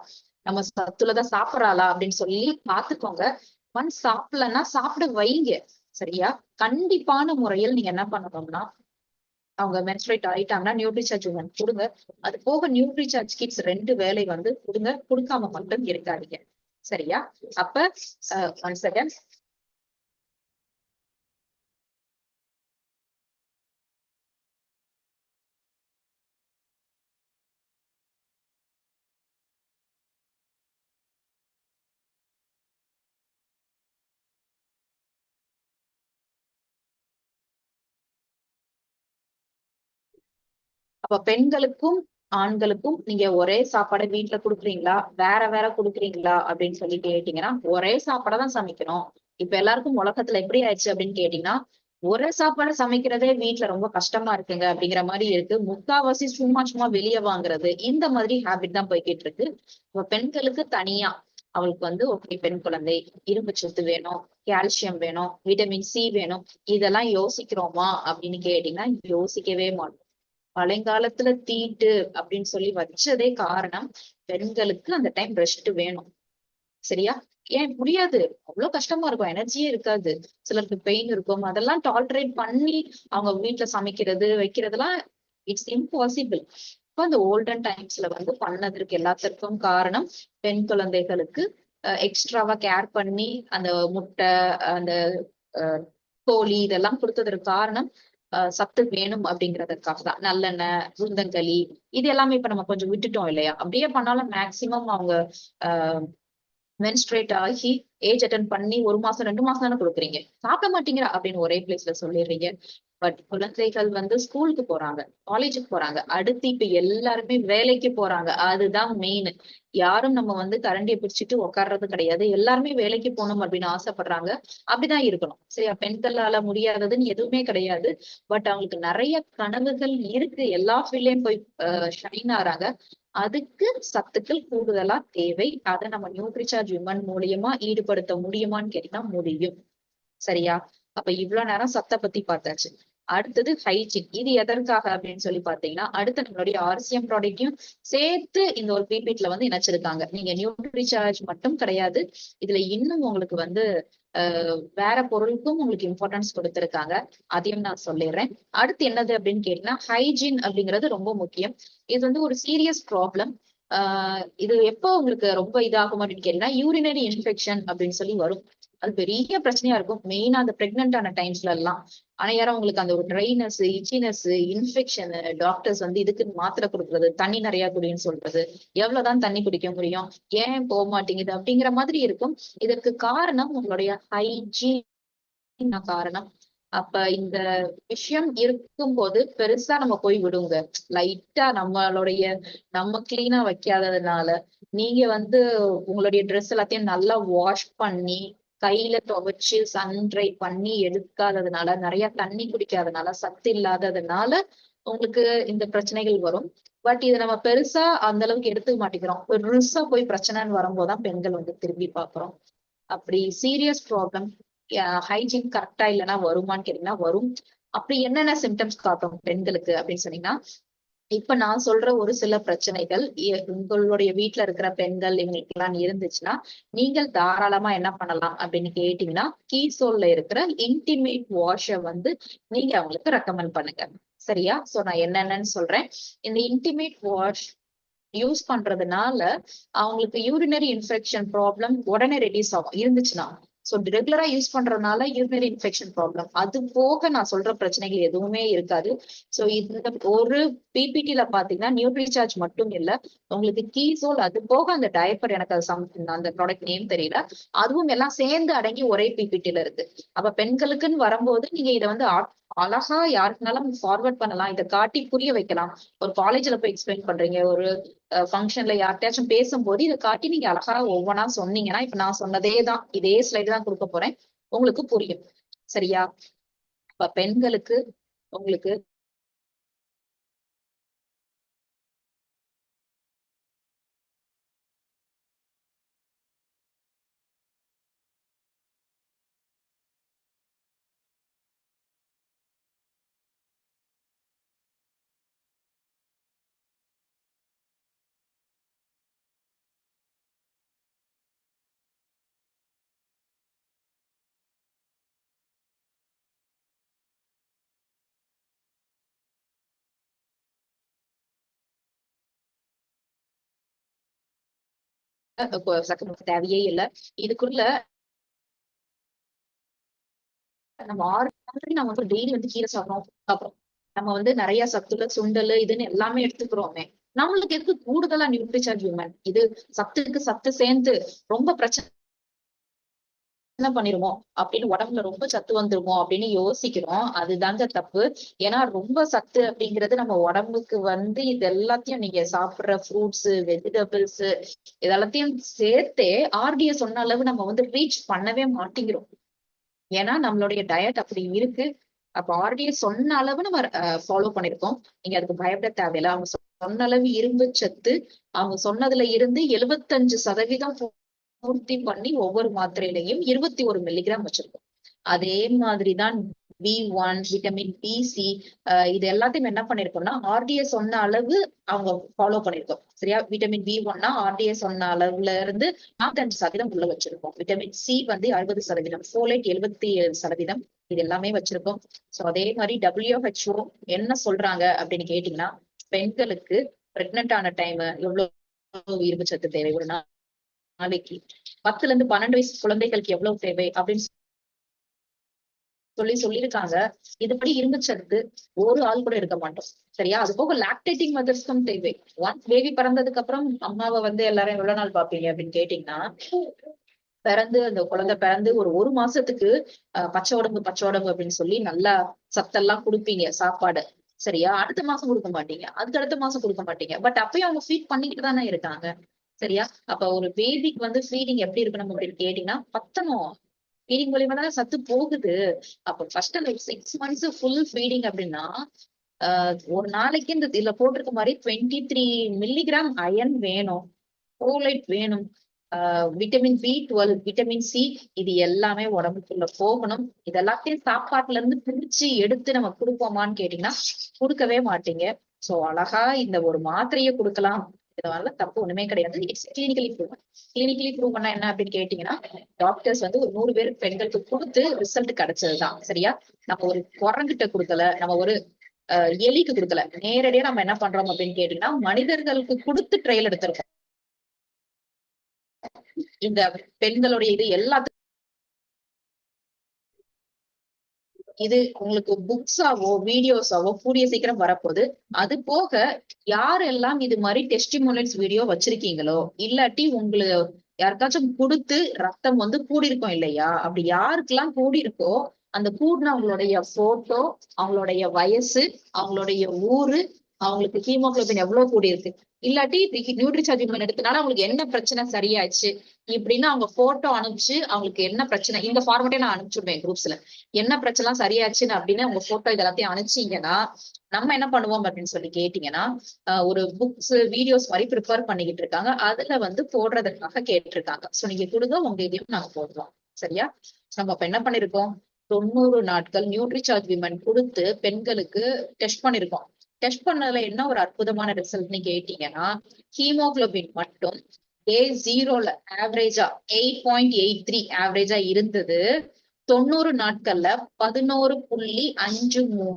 நம்ம சத்துள்ளதா சாப்பிடறாளா அப்படின்னு சொல்லி பாத்துக்கோங்க. ஒன்ஸ் சாப்பிடலன்னா சாப்பிட வைங்க. சரியா? கண்டிப்பான முறையில் நீங்க என்ன பண்ணணும்னா, அவங்க மென்ஸ்ட்ரேட் ஆயிட்டாங்கன்னா நியூட்ரிசார்ஜ் கொடுங்க. அது போக நியூட்ரிசார்ஜ் கிட்ஸ் 2 வேளை வந்து கொடுங்க. கொடுக்காம மட்டும் இருக்காதீங்க. சரியா? அப்ப ஒன் செகண்ட். அப்ப பெண்களுக்கும் ஆண்களுக்கும் நீங்க ஒரே சாப்பாடை வீட்டுல குடுக்குறீங்களா, வேற வேற குடுக்குறீங்களா அப்படின்னு சொல்லி கேட்டீங்கன்னா, ஒரே சாப்பாடை தான் சமைக்கணும். இப்ப எல்லாருக்கும் உலகத்துல எப்படி ஆயிடுச்சு அப்படின்னு கேட்டீங்கன்னா, ஒரே சாப்பாடு சமைக்கிறதே வீட்டுல ரொம்ப கஷ்டமா இருக்குங்க அப்படிங்கிற மாதிரி இருக்கு. முக்காவாசி சும்மா வெளியே வாங்குறது இந்த மாதிரி ஹேபிட் தான் போய்கிட்டு இருக்கு. இப்ப பெண்களுக்கு தனியா அவளுக்கு வந்து ஓகே பெண் குழந்தை, இரும்பு சத்து வேணும், கால்சியம் வேணும், விட்டமின் சி வேணும், இதெல்லாம் யோசிக்கிறோமா அப்படின்னு கேட்டீங்கன்னா யோசிக்கவே மாட்டோம். பழையங்காலத்துல தீட்டு அப்படின்னு சொல்லி வச்சதே காரணம், பெண்களுக்கு அந்த டைம் ரெஸ்ட் வேணும். சரியா? ஏன் முடியாது, அவ்வளவு கஷ்டமா இருக்கும், எனர்ஜியே இருக்காது, சிலருக்கு பெயின் இருக்கும், அதெல்லாம் டாலரேட் பண்ணி அவங்க வீட்டுல சமைக்கிறது வைக்கிறதெல்லாம் இட்ஸ் இம்பாசிபிள். இப்ப அந்த ஓல்டன் டைம்ஸ்ல வந்து பண்ணதற்கு எல்லாத்திற்கும் காரணம் பெண் குழந்தைகளுக்கு எக்ஸ்ட்ராவா கேர் பண்ணி அந்த முட்டை, அந்த கோழி இதெல்லாம் கொடுத்ததற்கு காரணம் சத்து வேணும் அப்படிங்கிறதுக்காக தான். நல்லெண்ணெய், உளுந்தங்களி இது எல்லாமே இப்ப நம்ம கொஞ்சம் விட்டுட்டோம் இல்லையா? அப்படியே பண்ணாலும் மேக்சிமம் அவங்க மென்ஸ்ட்ரேட் ஆகி ஏஜ் அட்டன் பண்ணி 1 மாசம் 2 மாசம் தானே கொடுக்குறீங்க, சாப்பிட மாட்டேங்கிறா அப்படின்னு ஒரே பிளேஸ்ல சொல்லிடுறீங்க. பட் குழந்தைகள் வந்து ஸ்கூலுக்கு போறாங்க, காலேஜுக்கு போறாங்க, அடுத்து இப்ப எல்லாருமே வேலைக்கு போறாங்க. அதுதான் மெயின். யாரும் நம்ம வந்து கரண்டிய பிடிச்சிட்டு உட்கார்றது கிடையாது. எல்லாருமே வேலைக்கு போகணும் அப்படின்னு ஆசைப்படுறாங்க. அப்படிதான் இருக்கணும். சரியா? பெண்களால முடியாததுன்னு எதுவுமே கிடையாது. பட் அவங்களுக்கு நிறைய கனவுகள் இருக்கு. எல்லா ஃபீல்ட்லயும் போய் ஷைன் ஆறாங்க. அதுக்கு சத்துக்கள் கூடுதலா தேவை. அத நம்ம நியூட்ரிசார்ஜ் விமன் மூலியமா ஈடுபடுத்த முடியுமான்னு கேட்டீங்கன்னா முடியும். சரியா? அப்ப இவ்வளவு நேரம் சத்த பத்தி பார்த்தாச்சு. அடுத்தது ஹைஜீன். இது எதற்காக அப்படின்னு சொல்லி பாத்தீங்கன்னா, அடுத்து நம்மளுடைய ஆர்சிஎம் ப்ராடக்டையும் சேர்த்து இந்த ஒரு பிபிட்ல வந்து இணைச்சிருக்காங்க. நீங்க நியூட்ரிசார்ஜ் மட்டும் கிடையாது. இதுல இன்னும் உங்களுக்கு வந்து வேற பொருளுக்கும் உங்களுக்கு இம்பார்ட்டன்ஸ் கொடுத்திருக்காங்க. அதையும் நான் சொல்லிடுறேன். அடுத்து என்னது அப்படின்னு கேட்டீங்கன்னா, ஹைஜீன் அப்படிங்கிறது ரொம்ப முக்கியம். இது வந்து ஒரு சீரியஸ் ப்ராப்ளம். இது எப்போ உங்களுக்கு ரொம்ப இதாகும் அப்படின்னு கேட்டீங்கன்னா, யூரினரி இன்ஃபெக்ஷன் அப்படின்னு சொல்லி வரும். அது பெரிய பிரச்சனையா இருக்கும். மெயினா அந்த பிரெக்னென்ட் ஆன டைம்ஸ்ல எல்லாம். ஆனா யாரும் உங்களுக்கு அந்த ஒரு ட்ரைனஸ், இச்சினஸ், இன்ஃபெக்ஷன், டாக்டர்ஸ் வந்து இதுக்கு மாத்திரை கொடுக்குறது, தண்ணி நிறைய குடின்னு சொல்றது, எவ்வளவுதான் தண்ணி குடிக்க முடியும், ஏன் போக மாட்டேங்குது அப்படிங்கிற மாதிரி இருக்கும். இதற்கு காரணம் உங்களுடைய ஹைஜீன் காரணம். அப்ப இந்த விஷயம் இருக்கும்போது பெருசா நம்ம போய் விடுங்க. லைட்டா நம்ம கிளீனா வைக்காததுனால, நீங்க வந்து உங்களுடைய ட்ரெஸ் எல்லாத்தையும் நல்லா வாஷ் பண்ணி கையில துவைச்சு சன்ட்ரை பண்ணி எடுக்காததுனால, நிறைய தண்ணி குடிக்காதனால, சத்து இல்லாததுனால உங்களுக்கு இந்த பிரச்சனைகள் வரும். பட் இதை நம்ம பெருசா அந்த அளவுக்கு எடுத்துக்க மாட்டேங்கிறோம். பெருசா போய் பிரச்சனைன்னு வரும்போதுதான் பெண்கள் வந்து திரும்பி பாக்குறோம். அப்படி சீரியஸ் ப்ராப்ளம் ஹைஜீன் கரெக்டா இல்லைன்னா வருமான்னு கேட்டீங்கன்னா வரும். அப்படி என்னென்ன சிம்டம்ஸ் காட்டும் பெண்களுக்கு அப்படின்னு சொன்னீங்கன்னா, இப்ப நான் சொல்ற ஒரு சில பிரச்சனைகள் உங்களுடைய வீட்டுல இருக்கிற பெண்கள் இவங்களுக்கு எல்லாம் இருந்துச்சுன்னா, நீங்கள் தாராளமா என்ன பண்ணலாம் அப்படின்னு கேட்டீங்கன்னா, கீசோல்ல இருக்கிற இன்டிமேட் வாஷ வந்து நீங்க அவங்களுக்கு ரெக்கமெண்ட் பண்ணுங்க. சரியா? சோ நான் என்னென்னு சொல்றேன். இந்த இன்டிமேட் வாஷ் யூஸ் பண்றதுனால அவங்களுக்கு யூரினரி இன்ஃபெக்ஷன் ப்ராப்ளம் உடனே ரெடியூஸ் ஆகும் இருந்துச்சுன்னா. சோ ரெகுலரா யூஸ் பண்றதுனால யூரினரி இன்ஃபெக்ஷன் ப்ராப்ளம் அது போக நான் சொல்ற பிரச்சனைகள் எதுவுமே இருக்காது. சோ இந்த ஒரு பிபிடில பாத்தீங்கன்னா நியூட்ரிசார்ஜ் மட்டும் இல்ல, உங்களுக்கு கீசோல் அது போக அந்த டயப்பர், எனக்கு அது அந்த ப்ராடக்ட் நேம் தெரியல, அதுவும் எல்லாம் சேர்ந்து அடங்கி ஒரே பிபிடில இருக்கு. அப்ப பெண்களுக்குன்னு வரும்போது நீங்க இதை வந்து அழகா யாருக்குனாலும் ஃபார்வர்ட் பண்ணலாம். இதை காட்டி புரிய வைக்கலாம். ஒரு காலேஜ்ல போய் எக்ஸ்பிளைன் பண்றீங்க, ஒரு ஃபங்க்ஷன்ல யார்கிட்டயாச்சும் பேசும்போது இதை காட்டி நீங்க அழகா ஒவ்வொன்னா சொன்னீங்கன்னா, இப்ப நான் சொன்னதே தான், இதே ஸ்லைடு தான் கொடுக்க போறேன், உங்களுக்கு புரியும். சரியா? இப்ப பெண்களுக்கு உங்களுக்கு சக்கரை தேவையே இல்லை. இதுக்குள்ள நம்ம நம்ம வந்து டெய்லி வந்து கீரை சாப்பிடணும். அப்புறம் நம்ம வந்து நிறைய சத்துள்ள சுண்டல் இதுன்னு எல்லாமே எடுத்துக்கிறோமே, நம்மளுக்கு எதுக்கு கூடுதலா நியூட்ரிசார்ஜ் விமன்? இது சத்துக்கு சத்து சேர்ந்து ரொம்ப பிரச்சனை பண்ணிருமோ அப்படின்னு, உடம்புல ரொம்ப சத்து வந்துருமோ அப்படின்னு யோசிக்கிறோம். அதுதாங்க தப்பு. ஏன்னா ரொம்ப சத்து அப்படிங்கிறது நம்ம உடம்புக்கு வந்து இது எல்லாத்தையும் நீங்க சாப்பிடுற ஃப்ரூட்ஸ், வெஜிடபிள்ஸ் இதெல்லாத்தையும் சேர்த்தே ஆர்டிஎஸ் சொன்ன அளவு நம்ம வந்து ரீச் பண்ணவே மாட்டேங்கிறோம். ஏன்னா நம்மளுடைய டயட் அப்படி இருக்கு. அப்ப ஆல்ரெடி சொன்ன அளவு நம்ம ஃபாலோ பண்ணிருக்கோம். நீங்க அதுக்கு பயப்பட தேவையில்லை. அவங்க சொன்ன அளவு இரும்பு சத்து அவங்க சொன்னதுல இருந்து 75% பூர்த்தி பண்ணி ஒவ்வொரு மாத்திரையிலையும் 21 மில்லிகிராம் வச்சிருக்கோம். அதே மாதிரிதான் B1, விட்டமின் B, C இது எல்லாத்தையும் என்ன பண்ணிருக்கோம்னா ஆர்டிஎஸ் சொன்ன அளவு அவங்க ஃபாலோ பண்ணிருக்கோம். சரியா? விட்டமின் B1னா ஆர்டிஎஸ் சொன்ன அளவுல இருந்து 45% உள்ள வச்சிருக்கோம். விட்டமின் C வந்து 60%, ஃபோலேட் 77%, இது எல்லாமே வச்சிருக்கோம். சோ அதே மாதிரி WHO என்ன சொல்றாங்க அப்படின்னு கேட்டீங்கன்னா, பெண்களுக்கு பிரெக்னென்ட் ஆன டைம் எவ்வளவு இரும்பு சத்து தேவை, ஒரு நாளைக்கு 10ல இருந்து 12 வயசு குழந்தைகளுக்கு எவ்வளவு தேவை அப்படின்னு சொல்லியிருக்காங்க. இதுபடி இரும்பு சத்து ஒரு ஆள் கூட எடுக்க மாட்டோம். சரியா? அது போக லாக்டேட்டிங் மதர்ஸ்க்கும் தேவை. ஒன்ஸ் பேபி பிறந்ததுக்கு அப்புறம் அம்மாவை வந்து எல்லாரும் எவ்வளவு நாள் பாப்பீங்க அப்படின்னு கேட்டீங்கன்னா, பிறந்து அந்த குழந்தை பிறந்து ஒரு மாசத்துக்கு பச்சை உடம்பு அப்படின்னு சொல்லி நல்லா சத்தெல்லாம் கொடுப்பீங்க சாப்பாடு. சரியா? அடுத்த மாசம் கொடுக்க மாட்டீங்க. அதுக்கு அடுத்த மாசம் கொடுக்க மாட்டீங்க. பட் அப்பயும் அவங்க ஃபீட் பண்ணிட்டு தானே இருக்காங்க. சரியா? அப்ப ஒரு பேபிக்கு வந்து ஃபீடிங் எப்படி இருக்கணும் அப்படின்னு கேட்டீங்கன்னா, பத்தணும். ஃபீடிங் மூலியமா தானே சத்து போகுது. அப்ப ஃபர்ஸ்ட் அந்த 6 மந்த்ஸ் ஃபுல் ஃபீடிங் அப்படின்னா, ஒரு நாளைக்கு இந்த இதுல போட்டிருக்க மாதிரி 23 மில்லிகிராம் அயன் வேணும், ஃபோலேட் வேணும், விட்டமின் B12, விட்டமின் சி, இது எல்லாமே உடம்புக்குள்ள போகணும். இது எல்லாத்தையும் சாப்பாட்டுல இருந்து பிரிச்சு எடுத்து நம்ம கொடுப்போமான்னு கேட்டீங்கன்னா கொடுக்கவே மாட்டீங்க. சோ அழகா இந்த ஒரு மாத்திரையை கொடுக்கலாம். இதனால தப்பு ஒண்ணுமே கிடையாது. It's clinically prove. Clinically prove பண்ணா என்ன அப்படின்னு கேட்டீங்கன்னா, டாக்டர்ஸ் வந்து ஒரு 100 பேருக்கு பெண்களுக்கு கொடுத்து ரிசல்ட் கிடைச்சதுதான். சரியா? நம்ம ஒரு குரங்கிட்ட கொடுக்கல, நம்ம ஒரு எலிக்கு கொடுக்கல. நேரடியா நம்ம என்ன பண்றோம் அப்படின்னு கேட்டீங்கன்னா, மனிதர்களுக்கு கொடுத்து ட்ரையல் எடுத்திருக்கோம். இந்த பெண்களுடைய இது எல்லாத்துக்கும் இது உங்களுக்கு புக்ஸாவோ வீடியோஸாவோ கூடிய சீக்கிரம் வரப்போகுது. அது போக யாரெல்லாம் இது மாதிரி டெஸ்டிமோனியல்ஸ் வீடியோ வச்சிருக்கீங்களோ, இல்லாட்டி உங்களுக்கு யாருக்காச்சும் கொடுத்து ரத்தம் வந்து கூடியிருக்கும் இல்லையா? அப்படி யாருக்கெல்லாம் கூடியிருக்கோ அந்த கூடினவங்களுடைய போட்டோ, அவங்களுடைய வயசு, அவங்களுடைய ஊரு, அவங்களுக்கு ஹீமோகுளோபின் எவ்வளவு கூடியிருக்கு, இல்லாட்டி நியூட்ரிசார்ஜ் எடுத்தனால அவங்களுக்கு என்ன பிரச்சனை சரியாச்சு இப்படின்னு அவங்க போட்டோ அனுப்பிச்சு அவங்களுக்கு என்ன பிரச்சனை, இந்த ஃபார்மேட்டே நான் அனுப்பிச்சுடுவேன் குரூப்ஸ்ல. என்ன பிரச்சனை சரியாச்சுன்னு அப்படின்னு உங்க போட்டோ இதெல்லாத்தையும் அனுப்பிச்சீங்கன்னா, நம்ம என்ன பண்ணுவோம் அப்படின்னு சொல்லி கேட்டீங்கன்னா, ஒரு புக்ஸ் வீடியோஸ் மாதிரி ப்ரிப்பேர் பண்ணிக்கிட்டு இருக்காங்க. அதுல வந்து போடுறதுக்காக கேட்டிருக்காங்க. சோ நீங்க கொடுங்க, உங்க இதையும் நாங்க போடுறோம். சரியா? நம்ம இப்ப என்ன பண்ணிருக்கோம், 90 நாட்கள் நியூட்ரிசார்ஜ் விமன் கொடுத்து பெண்களுக்கு டெஸ்ட் பண்ணிருக்கோம். டெஸ்ட் பண்ணதுல என்ன ஒரு அற்புதமான ரிசல்ட்னு கேட்டீங்கன்னா, ஹீமோகுளோபின் மட்டும் டே 0ல ஆவரேஜா 8.83 ஆவரேஜா இருந்தது. 90 நாட்கள்ல 11.53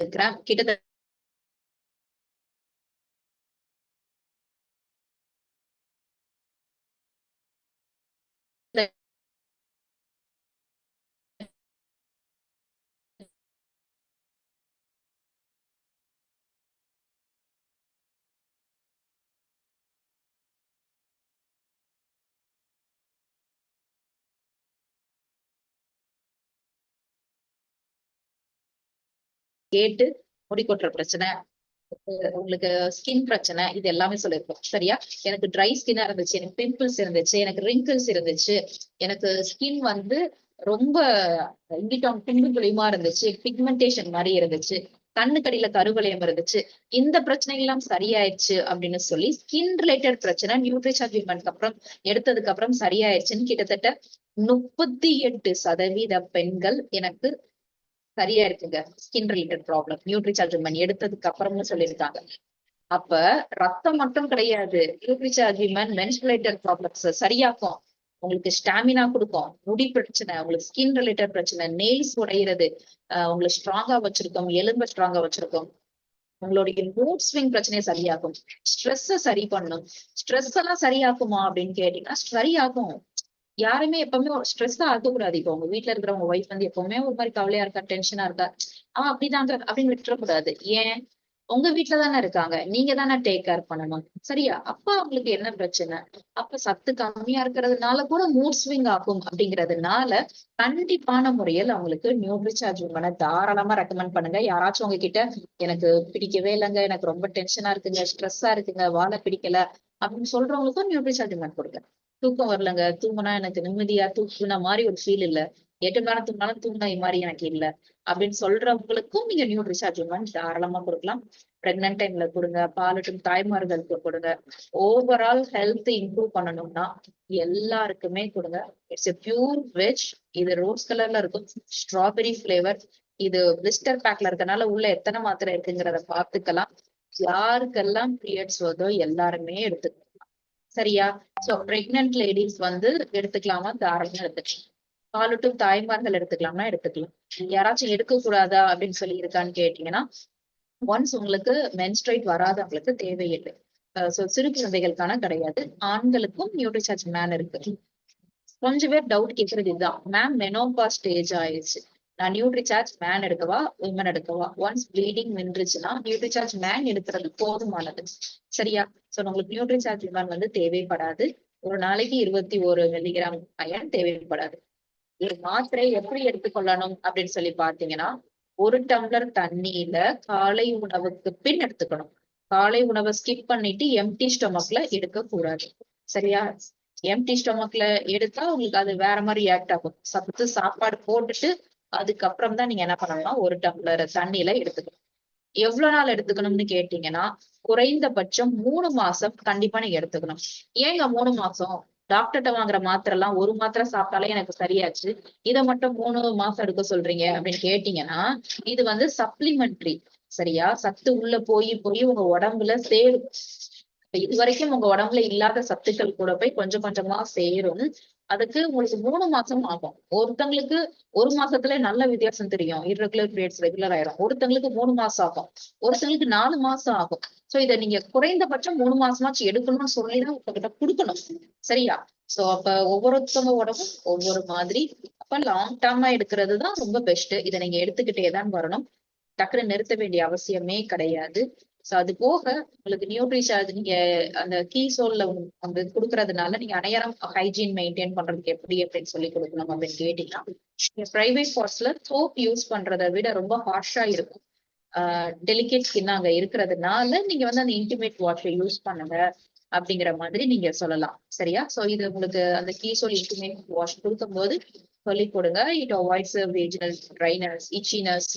கிராம் கிட்டத்தட்ட கேட்டு முடி கொட்டுற பிரச்சனை, உங்களுக்கு ஸ்கின் பிரச்சனை, இது எல்லாமே சொல்லியிருக்கோம். சரியா? எனக்கு ட்ரை ஸ்கின்னா இருந்துச்சு, எனக்கு பிம்பிள்ஸ் இருந்துச்சு, எனக்கு ரிங்கிள்ஸ் இருந்துச்சு, எனக்கு ஸ்கின் வந்து ரொம்ப இங்கிட்டும் பின்புலியுமா இருந்துச்சு, பிக்மெண்டேஷன் மாதிரி இருந்துச்சு, கண்ணுக்கடியில கருவளையம் இருந்துச்சு, இந்த பிரச்சனை எல்லாம் சரியாயிடுச்சு அப்படின்னு சொல்லி ஸ்கின் ரிலேட்டட் பிரச்சனை நியூட்ரிஷன் ட்ரீட்மெண்ட்க்கு அப்புறம் எடுத்ததுக்கு அப்புறம் சரியாயிடுச்சுன்னு கிட்டத்தட்ட 38% பெண்கள் எனக்கு சரியா இருக்குங்க. ஸ்கின் ரிலேட்டட் ப்ராப்ளம் நியூட்ரிசார்ஜ் எடுத்ததுக்கு அப்புறம்னு சொல்லியிருக்காங்க. அப்ப ரத்தம் மட்டும் கிடையாது, நியூட்ரிசார்ஜ் மென்ஸ்ட்ரேட்டட் ப்ராப்ளம்ஸ் சரியாக்கும், உங்களுக்கு ஸ்டாமினா கொடுக்கும், முடி பிரச்சனை, உங்களுக்கு ஸ்கின் ரிலேட்டட் பிரச்சனை, நெயில்ஸ் உடையிறது, உங்களுக்கு ஸ்ட்ராங்கா வச்சிருக்கோம், எலும்பு ஸ்ட்ராங்கா வச்சிருக்கோம், உங்களுடைய மூட் ஸ்விங் பிரச்சனையை சரியாக்கும், ஸ்ட்ரெஸ் சரி பண்ணும். ஸ்ட்ரெஸ் எல்லாம் சரியாக்குமா அப்படின்னு கேட்டீங்கன்னா சரியாகும். யாருமே எப்பவுமே ஸ்ட்ரெஸ் ஆகக்கூடாது. இப்போ உங்க வீட்டுல இருக்கிற உங்க ஒய்ஃப் வந்து எப்பவுமே ஒரு மாதிரி கவலையா இருக்கா, டென்ஷனா இருக்கா, அப்படிதாங்க அப்படின்னு விட்டுறக்கூடாது. ஏன்? உங்க வீட்டுலதானே இருக்காங்க, நீங்க தானே டேக் கேர் பண்ணணும். சரியா? அப்ப அவங்களுக்கு என்ன பிரச்சனை? அப்ப சத்து கம்மியா இருக்கிறதுனால கூட மூட் ஸ்விங் ஆகும் அப்படிங்கறதுனால கண்டிப்பான முறையில் அவங்களுக்கு நியூட்ரிசார்ஜ் பண்ண தாராளமா ரெக்கமெண்ட் பண்ணுங்க. யாராச்சும் உங்ககிட்ட எனக்கு பிடிக்கவே இல்லைங்க, எனக்கு ரொம்ப டென்ஷனா இருக்குங்க, ஸ்ட்ரெஸ்ஸா இருக்குங்க, வாழ பிடிக்கல அப்படின்னு சொல்றவங்களுக்கும் நியூட்ரிசார்ஜ் கொடுங்க. தூக்கம் வரலங்க, தூங்குனா எனக்கு நிம்மதியா தூக்குன மாதிரி ஒரு ஃபீல் இல்ல, 8 மணி நேரம் தூங்கினாலும் தூங்கின மாதிரி எனக்கு இல்ல அப்படின்னு சொல்றவங்களுக்கும் நீங்க நியூட்ரிசார்ஜ் தாராளமா கொடுக்கலாம். பிரெக்னன்ட் டைம்ல கொடுங்க, பாலூட்டும் தாய்மார்களுக்கு கொடுங்க. ஓவரால் ஹெல்த் இம்ப்ரூவ் பண்ணணும்னா எல்லாருக்குமே கொடுங்க. It's a pure veg. இது ரோஸ் கலர்ல இருக்கும், ஸ்ட்ராபெரி பிளேவர். இது பிளிஸ்டர் பேக்ல இருக்கனால உள்ள எத்தனை மாத்திரை இருக்குங்கிறத பாத்துக்கலாம். யாருக்கெல்லாம் பீரியட்ஸ் வருதோ எல்லாருமே எடுத்துக்கலாம். சரியா? சோ பிரெக்னன்ட் லேடிஸ் வந்து எடுத்துக்கலாமா? தாராளமா எடுத்துக்கலாம். பாலூட்டும் தாய்மார்கள் எடுத்துக்கலாம்னா எடுத்துக்கலாம். யாராச்சும் எடுக்க கூடாதா அப்படின்னு சொல்லி இருக்கான்னு கேட்டீங்கன்னா, ஒன்ஸ் உங்களுக்கு மென்ஸ்ட்ரேட் வராதவங்களுக்கு தேவையில்லை. சிறு குழந்தைகளுக்கான கிடையாது. ஆண்களுக்கும் நியூட்ரிசார்ஜ் மேன் இருக்கு. கொஞ்சம் பேர் டவுட் கேட்கறது இதுதான், மேம் மெனோபாஸ் ஸ்டேஜ் ஆயிடுச்சு, நான் நியூட்ரிசார்ஜ் மேன் எடுக்கவா விமன் எடுக்கவா? ஒன்ஸ் ப்ளீடிங் நின்றுச்சுன்னா நியூட்ரிசார்ஜ் மேன் எடுக்கிறது போதுமானது. சரியா? சோ உங்களுக்கு நியூட்ரிசார்ஜ் விமன் வந்து தேவைப்படாது. ஒரு நாளைக்கு 21 மில்லிகிராம் அயன் தேவைப்படாது. ஒரு மாத்திரை எப்படி எடுத்துக்கொள்ளணும் அப்படின்னு சொல்லி பாத்தீங்கன்னா, 1 டம்ளர் தண்ணியில காலை உணவுக்கு பின் எடுத்துக்கணும். காலை உணவை ஸ்கிப் பண்ணிட்டு எம்டி ஸ்டொமக்ல எடுக்க கூடாது. சரியா? எம்டி ஸ்டொமக்ல எடுத்தா உங்களுக்கு அது வேற மாதிரி ரியாக்ட் ஆகும். சத்து சாப்பாடு போட்டுட்டு அதுக்கப்புறம் தான் நீங்க என்ன பண்ணணும்னா 1 டம்ளர் தண்ணியில எடுத்துக்கணும். எவ்வளவு நாள் எடுத்துக்கணும்னு கேட்டீங்கன்னா, குறைந்தபட்சம் 3 மாசம் கண்டிப்பா நீங்க எடுத்துக்கணும். ஏங்க 3 மாசம்? டாக்டர்கிட்ட வாங்குற மாத்திரை எல்லாம் 1 மாத்திரை சாப்பிட்டாலே எனக்கு சரியாச்சு, இதை மட்டும் 3 மாசம் எடுக்க சொல்றீங்க அப்படின்னு கேட்டீங்கன்னா, இது வந்து சப்ளிமெண்ட்ரி. சரியா? சத்து உள்ள போய் போய் உங்க உடம்புல சேரும். இது வரைக்கும் உங்க உடம்புல இல்லாத சத்துக்கள் கூட போய் கொஞ்சம் கொஞ்சமா சேரும். அதுக்கு உங்களுக்கு 3 மாசம் ஆகும். ஒருத்தங்களுக்கு 1 மாசத்துல நல்ல வித்தியாசம் தெரியும். இர்ரெகுலர் பீரியட்ஸ் ரெகுலர் ஆயிரும். ஒருத்தங்களுக்கு 3 மாசம் ஆகும். ஒருத்தங்களுக்கு 4 மாசம் ஆகும். சோ இத நீங்க குறைந்தபட்சம் 3 மாசமாச்சும் எடுக்கணும்னு சொல்லிதான் உங்ககிட்ட குடுக்கணும். சரியா? சோ அப்ப ஒவ்வொருத்தவங்க உடம்பும் ஒவ்வொரு மாதிரி. அப்ப லாங் டேர்மா எடுக்கிறதுதான் ரொம்ப பெஸ்ட். இதை நீங்க எடுத்துக்கிட்டேதான் வரணும். டக்குனு நிறுத்த வேண்டிய அவசியமே கிடையாது. சோ அது போக உங்களுக்கு நியூட்ரிசார்ஜ் நீங்க அந்த கீசோல்ல வந்து குடுக்கறதுனால நீங்க அனைவரம் ஹைஜீன் மெயின்டைன் பண்றதுக்கு எப்படி அப்படின்னு சொல்லி கொடுக்கணும் அப்படின்னு கேட்டீங்கன்னா, பிரைவேட் பார்ட்ஸ்ல சோப் யூஸ் பண்றதை விட ரொம்ப ஹார்ஷா இருக்கும். டெலிகேட் ஸ்கின் அங்க இருக்கிறதுனால நீங்க வந்து அந்த இன்டிமேட் வாஷை யூஸ் பண்ணுங்க அப்படிங்கிற மாதிரி நீங்க சொல்லலாம். சரியா? சோ இது உங்களுக்கு அந்த கீசோல் இன்டிமேட் வாஷ் கொடுக்கும் போது சொல்லி கொடுங்க. It avoids regional dryness, itchiness,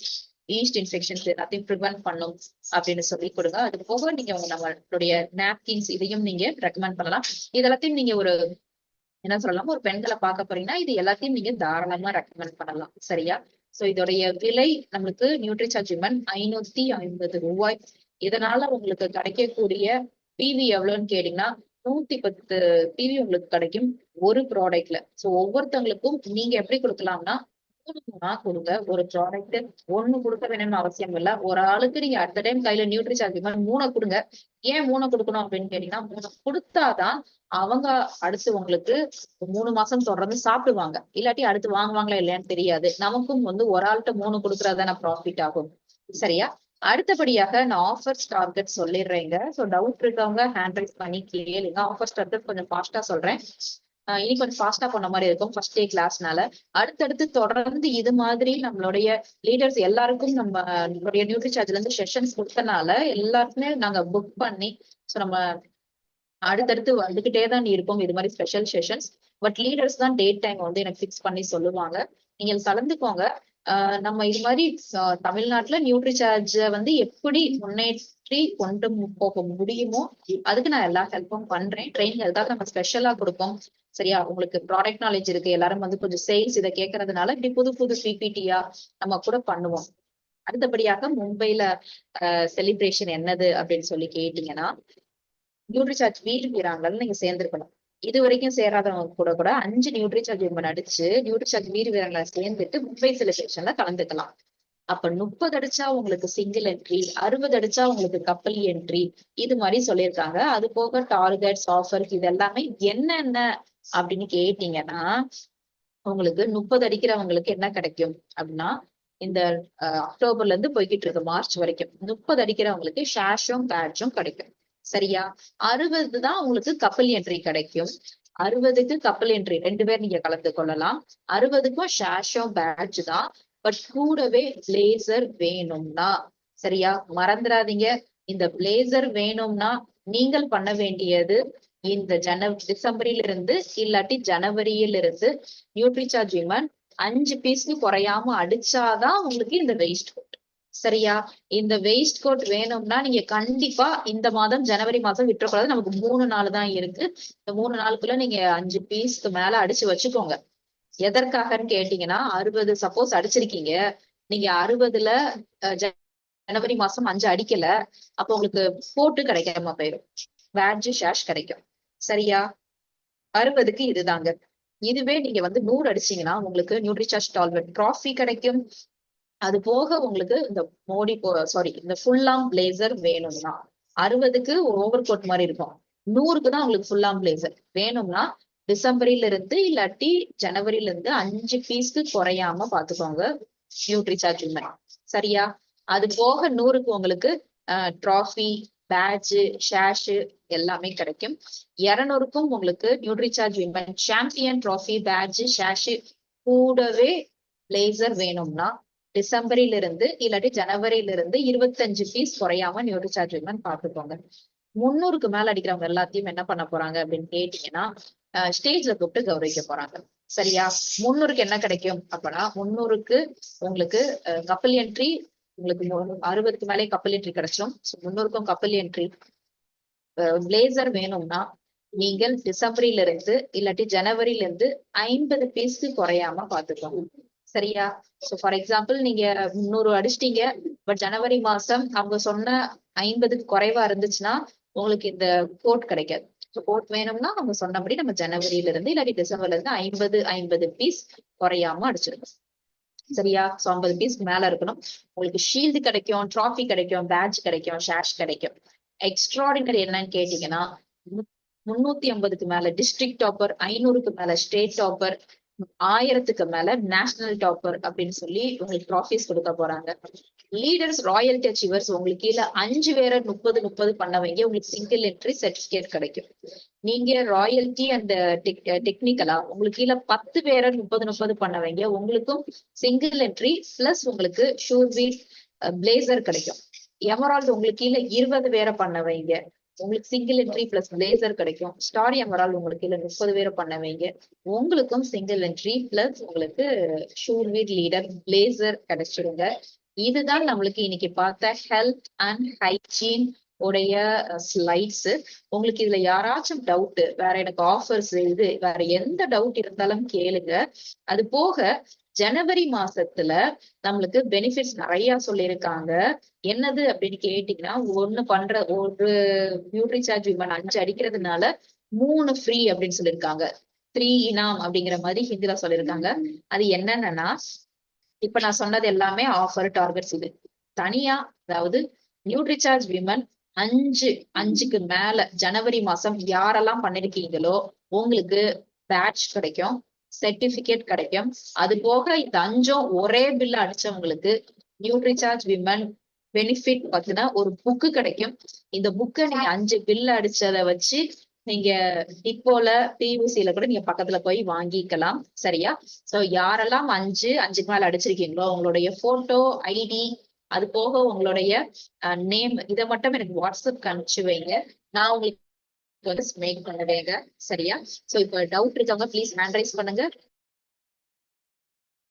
yeast infections எல்லாத்தையும் ப்ரிவென்ட் பண்ணும் அப்படின்னு சொல்லி கொடுங்க. அது போக நீங்க நம்மளுடைய நாப்கின்ஸ் இதையும் நீங்க ரெக்கமெண்ட் பண்ணலாம். இது எல்லாத்தையும் நீங்க ஒரு என்ன சொல்லலாம், ஒரு பெண்களை பார்க்க போறீங்கன்னா இது எல்லாத்தையும் நீங்க தாராளமா ரெக்கமெண்ட் பண்ணலாம். சரியா? சோ இதோடைய விலை நம்மளுக்கு நியூட்ரிசார்ஜ் விமன் 550 ரூபாய். இதனால உங்களுக்கு கிடைக்கக்கூடிய பிவி எவ்வளவுன்னு கேட்டீங்கன்னா 110 பிவி உங்களுக்கு கிடைக்கும் ஒரு ப்ராடக்ட்ல. சோ ஒவ்வொருத்தவங்களுக்கும் நீங்க எப்படி கொடுக்கலாம்னா 3 கொடுங்க. ஒரு ப்ராடக்ட் 1 கொடுக்க வேணும்னு அவசியம் இல்ல. ஒரு ஆளுக்கு நீங்க அடுத்த டைம் கையில நியூட்ரிசார்ஜ் 3 கொடுங்க. ஏன் 3 கொடுக்கணும் அப்படின்னு கேட்டீங்கன்னா, 3 கொடுத்தாதான் அவங்க அடுத்து உங்களுக்கு 3 மாசம் தொடர்ந்து சாப்பிடுவாங்க. இல்லாட்டி அடுத்து வாங்குவாங்களா இல்லையான்னு தெரியாது. நமக்கும் வந்து ஒரு ஆள்கிட்ட 3 கொடுக்கறதான ப்ராஃபிட் ஆகும். சரியா? அடுத்தபடியாக நான் ஆஃபர்ஸ் டார்கெட் சொல்லிடுறேங்க. சோ டவுட் இருக்கவங்க ஹேண்ட் ரைஸ் பண்ணி கேளுங்க. ஆஃபர்ஸ் டார்கெட் கொஞ்சம் ஃபாஸ்டா சொல்றேன். இனி கொஞ்சம் ஃபாஸ்டா பண்ண மாதிரி இருக்கும் ஃபர்ஸ்ட் டே கிளாஸ்னால. அடுத்தடுத்து தொடர்ந்து இது மாதிரி நம்மளுடைய லீடர்ஸ் எல்லாருக்கும் நம்மளுடைய நியூட்ரிசார்ஜ்ல இருந்து செஷன்ஸ் கொடுத்தனால எல்லாருக்குமே நாங்க புக் பண்ணி சோ நம்ம அடுத்தடுத்து வந்துகிட்டே தான் இருக்கும் இது மாதிரி ஸ்பெஷல் செஷன்ஸ். பட் லீடர்ஸ் தான் டேட் டைம் வந்து எனக்கு ஃபிக்ஸ் பண்ணி சொல்லுவாங்க. நீங்க கலந்துக்கோங்க. நம்ம இது மாதிரி தமிழ்நாட்டுல நியூட்ரிசார்ஜ வந்து எப்படி முன்னேற்றி கொண்டு போக முடியுமோ அதுக்கு நான் எல்லா ஹெல்ப்பும் பண்றேன். ட்ரைனிங் அதுக்காக நம்ம ஸ்பெஷலா கொடுப்போம். சரியா? உங்களுக்கு ப்ராடக்ட் நாலேஜ் இருக்கு, எல்லாரும் வந்து கொஞ்சம் சேல்ஸ் இதை கேட்கறதுனால இப்படி புது புது பிபிடியா நம்ம கூட பண்ணுவோம். அடுத்தபடியாக மும்பைல செலிப்ரேஷன் என்னது அப்படின்னு சொல்லி கேட்டீங்கன்னா, நியூட்ரிசார்ஜ் வீடு வீராங்கன்னு நீங்க சேர்ந்திருக்கணும். இது வரைக்கும் சேராதவங்க கூட கூட 5 நியூட்ரிசார்ஜ் விமன் அடிச்சு நியூட்ரிசார்ஜ் வீடு வீரங்களை சேர்ந்துட்டு மும்பை செலிப்ரேஷன்ல கலந்துக்கலாம். அப்ப 30 அடிச்சா உங்களுக்கு சிங்கிள் என்ட்ரி, 60 அடிச்சா உங்களுக்கு கப்பல் என்ட்ரி, இது மாதிரி சொல்லியிருக்காங்க. அது போக டார்கெட்ஸ், ஆஃபர்ஸ் இது எல்லாமே என்னென்ன அப்படின்னு கேட்டீங்கன்னா, உங்களுக்கு 30 அடிக்கிறவங்களுக்கு என்ன கிடைக்கும் அப்படின்னா, இந்த அக்டோபர்ல இருந்து போய்கிட்டு இருக்கு மார்ச் வரைக்கும் 30 அடிக்கிறவங்களுக்கு ஷேஷும் பேட்சும் கிடைக்கும். சரியா? 60 தான் உங்களுக்கு கப்பல் என்ட்ரி கிடைக்கும். 60க்கு கப்பல் என்ட்ரி 2 பேர் நீங்க கலந்து கொள்ளலாம். 60க்கும் ஷேஷும் பேட்ச் தான். பட் கூடவே பிளேசர் வேணும்னா, சரியா? மறந்துடாதீங்க. இந்த பிளேசர் வேணும்னா நீங்கள் பண்ண வேண்டியது இந்த டிசம்பரில இருந்து இல்லாட்டி ஜனவரியில இருந்து நியூட்ரிசார்ஜ் விமன் 5 பீஸ்க்கு குறையாம அடிச்சாதான் உங்களுக்கு இந்த வெயிஸ்ட் கோட். சரியா? இந்த வெயிஸ்ட் கோட் வேணும்னா நீங்க கண்டிப்பா இந்த மாதம் ஜனவரி மாதம் விட்டுறக்கூடாது. நமக்கு 3 நாள் தான் இருக்கு. இந்த 3 நாளுக்குள்ள நீங்க 5 பீஸ்க்கு மேல அடிச்சு வச்சுக்கோங்க. எதற்காகன்னு கேட்டீங்கன்னா, 60 சப்போஸ் அடிச்சிருக்கீங்க, நீங்க 60ல ஜனவரி மாசம் 5 அடிக்கல, அப்ப உங்களுக்கு போட்டு கிடைக்காம போயிடும். பேட்ஜ் ஷேஷ் கிடைக்கும். சரியா? 60க்கு இதுதாங்க. இதுவே நீங்க வந்து 100 அடிச்சீங்கன்னா உங்களுக்கு நியூட்ரிசார்ஜ் டால்வெட் ட்ராஃபி கிடைக்கும், அது போக உங்களுக்கு இந்த இந்த ஃபுல் ஆர்ம் பிளேசர் வேணும்னா 60க்கு ஓவர் கோட் மாதிரி இருக்கும். 100க்கு தான் உங்களுக்கு ஃபுல் ஆர்ம் பிளேசர் வேணும்னா டிசம்பரில இருந்து இல்லாட்டி ஜனவரில இருந்து 5 பீஸ்க்கு குறையாம பாத்துக்கோங்க நியூட்ரிசார்ஜ் விமன். சரியா? அது போக 100க்கு உங்களுக்கு ட்ராஃபி, பேட்ஜ், ஷேஷ் எல்லாமே கிடைக்கும். 200க்கும் உங்களுக்கு Nutricharge women champion trophy, badge, sash கூடவே பிளேசர் வேணும்னா டிசம்பரில இருந்து இல்லாட்டி ஜனவரில இருந்து 25 பீஸ் குறையாம நியூட்ரிசார்ஜ் விமன் பாத்துக்கோங்க. 300க்கு மேல அடிக்கிறவங்க எல்லாத்தையும் என்ன பண்ண போறாங்க அப்படின்னு கேட்டீங்கன்னா ஸ்டேஜ்ல கூப்பிட்டு கௌரவிக்க போறாங்க. சரியா? 300க்கு என்ன கிடைக்கும் அப்படின்னா 300க்கு உங்களுக்கு கப்பல் என்ட்ரி, உங்களுக்கு 60க்கு மேலே கப்பல் என்ட்ரி கிடைச்சிடும். 300க்கும் கப்பல் என்ட்ரி. பிளேசர் வேணும்னா நீங்கள் டிசம்பரில இருந்து இல்லாட்டி ஜனவரில இருந்து 50 பீஸ்க்கு குறையாம பாத்துக்கோங்க. சரியா? சோ ஃபார் எக்ஸாம்பிள் நீங்க 300 அடிச்சிட்டீங்க, பட் ஜனவரி மாசம் அவங்க சொன்ன 50க்கு குறைவா இருந்துச்சுன்னா உங்களுக்கு இந்த கோட் கிடைக்காது. கோட் வேணும்னா அவங்க சொன்னபடி நம்ம ஜனவரில இருந்து இல்லாட்டி டிசம்பர்ல இருந்து 50 பீஸ் குறையாம அடிச்சிருக்கோம். சரியா? சோ 50 பீஸ்க்கு மேல இருக்கணும். உங்களுக்கு ஷீல்டு கிடைக்கும், ட்ராஃபி கிடைக்கும், பேட்ஜ் கிடைக்கும், ஷேஷ் கிடைக்கும். எக்ஸ்ட்ராடினரி என்னன்னு கேட்டீங்கன்னா 350க்கு மேல டிஸ்ட்ரிக்ட் டாப்பர், 500க்கு மேல ஸ்டேட் டாப்பர், 1000க்கு மேல நேஷனல் டாப்பர் அப்படின்னு சொல்லி உங்களுக்கு ட்ராஃபிஸ் கொடுக்க போறாங்க. லீடர்ஸ், ராயல்டி அச்சீவர்ஸ் உங்களுக்கு கீழே 5 பேரை 30 பண்ண வைங்க உங்களுக்கு சிங்கிள் என்ட்ரி சர்டிபிகேட் கிடைக்கும். நீங்க ராயல்டி அண்ட் டெக்னிக்கலா உங்களுக்கு கீழே 10 பேரை 30 பண்ண வைங்க உங்களுக்கும் சிங்கிள் என்ட்ரி பிளஸ் உங்களுக்கு ஷூர்வீல் பிளேசர் கிடைக்கும். எமரால்டு உங்களுக்கு கீழே 20 பேரை பண்ண வைங்க உங்களுக்கு சிங்கிள் என்ட்ரி பிளஸ் பிளேசர் கிடைக்கும். ஸ்டார் எமரால்டு உங்களுக்கு கீழே 30 பேரை பண்ண வைங்க உங்களுக்கும் சிங்கிள் என்ட்ரி பிளஸ் உங்களுக்கு ஷூர்வீல் லீடர் பிளேசர் கிடைச்சிருங்க. இதுதான் நம்மளுக்கு இன்னைக்கு பார்த்த ஹெல்த் அண்ட் ஹைஜீன் உடைய ஸ்லைட்ஸ். உங்களுக்கு இதுல யாராச்சும் டவுட், வேற எனக்கு ஆஃபர்ஸ் இது வேற எந்த டவுட் இருந்தாலும் கேளுங்க. அது போக ஜனவரி மாசத்துல நம்மளுக்கு பெனிஃபிட்ஸ் நிறைய சொல்லியிருக்காங்க. என்னது அப்படின்னு கேட்டீங்கன்னா ஒரு நியூட்ரிசார்ஜ் விமன் 5 அடிக்கிறதுனால 3 ஃப்ரீ அப்படின்னு சொல்லியிருக்காங்க. 3 இனாம் அப்படிங்கிற மாதிரி ஹிந்தில சொல்லியிருக்காங்க. அது என்னன்னா இப்ப நான் சொன்னது எல்லாமே ஆஃபர் டார்கெட்ஸ். இது தனியா அதாவது நியூட்ரிசார்ஜ் விமன் 5க்கு மேல ஜனவரி மாசம் யாரெல்லாம் பண்ணிருக்கீங்களோ உங்களுக்கு பேட்ச் கிடைக்கும், சர்டிபிகேட் கிடைக்கும். அது போக இந்த 5ம் ஒரே பில்ல அடிச்சவங்களுக்கு நியூட்ரிசார்ஜ் விமன் பெனிஃபிட் பத்தின ஒரு புக்கு கிடைக்கும். இந்த புக்கை நீங்க 5 பில்ல அடிச்சதை வச்சு நீங்க இப்போல பியூசில கூட நீங்க பக்கத்துல போய் வாங்கிக்கலாம். சரியா? சோ யாரெல்லாம் 5க்கு மேல அடிச்சிருக்கீங்களோ உங்களுடைய போட்டோ, ஐடி, அது போக உங்களுடைய நேம் இதை மட்டும் எனக்கு வாட்ஸ்அப் அனுப்பிச்சு வைங்க. நான் உங்களுக்கு மேக் பண்ணுவேங்க. சரியா? சோ இப்ப டவுட் இருக்கவங்க ப்ளீஸ் ஹேண்ட் ரைஸ் பண்ணுங்க.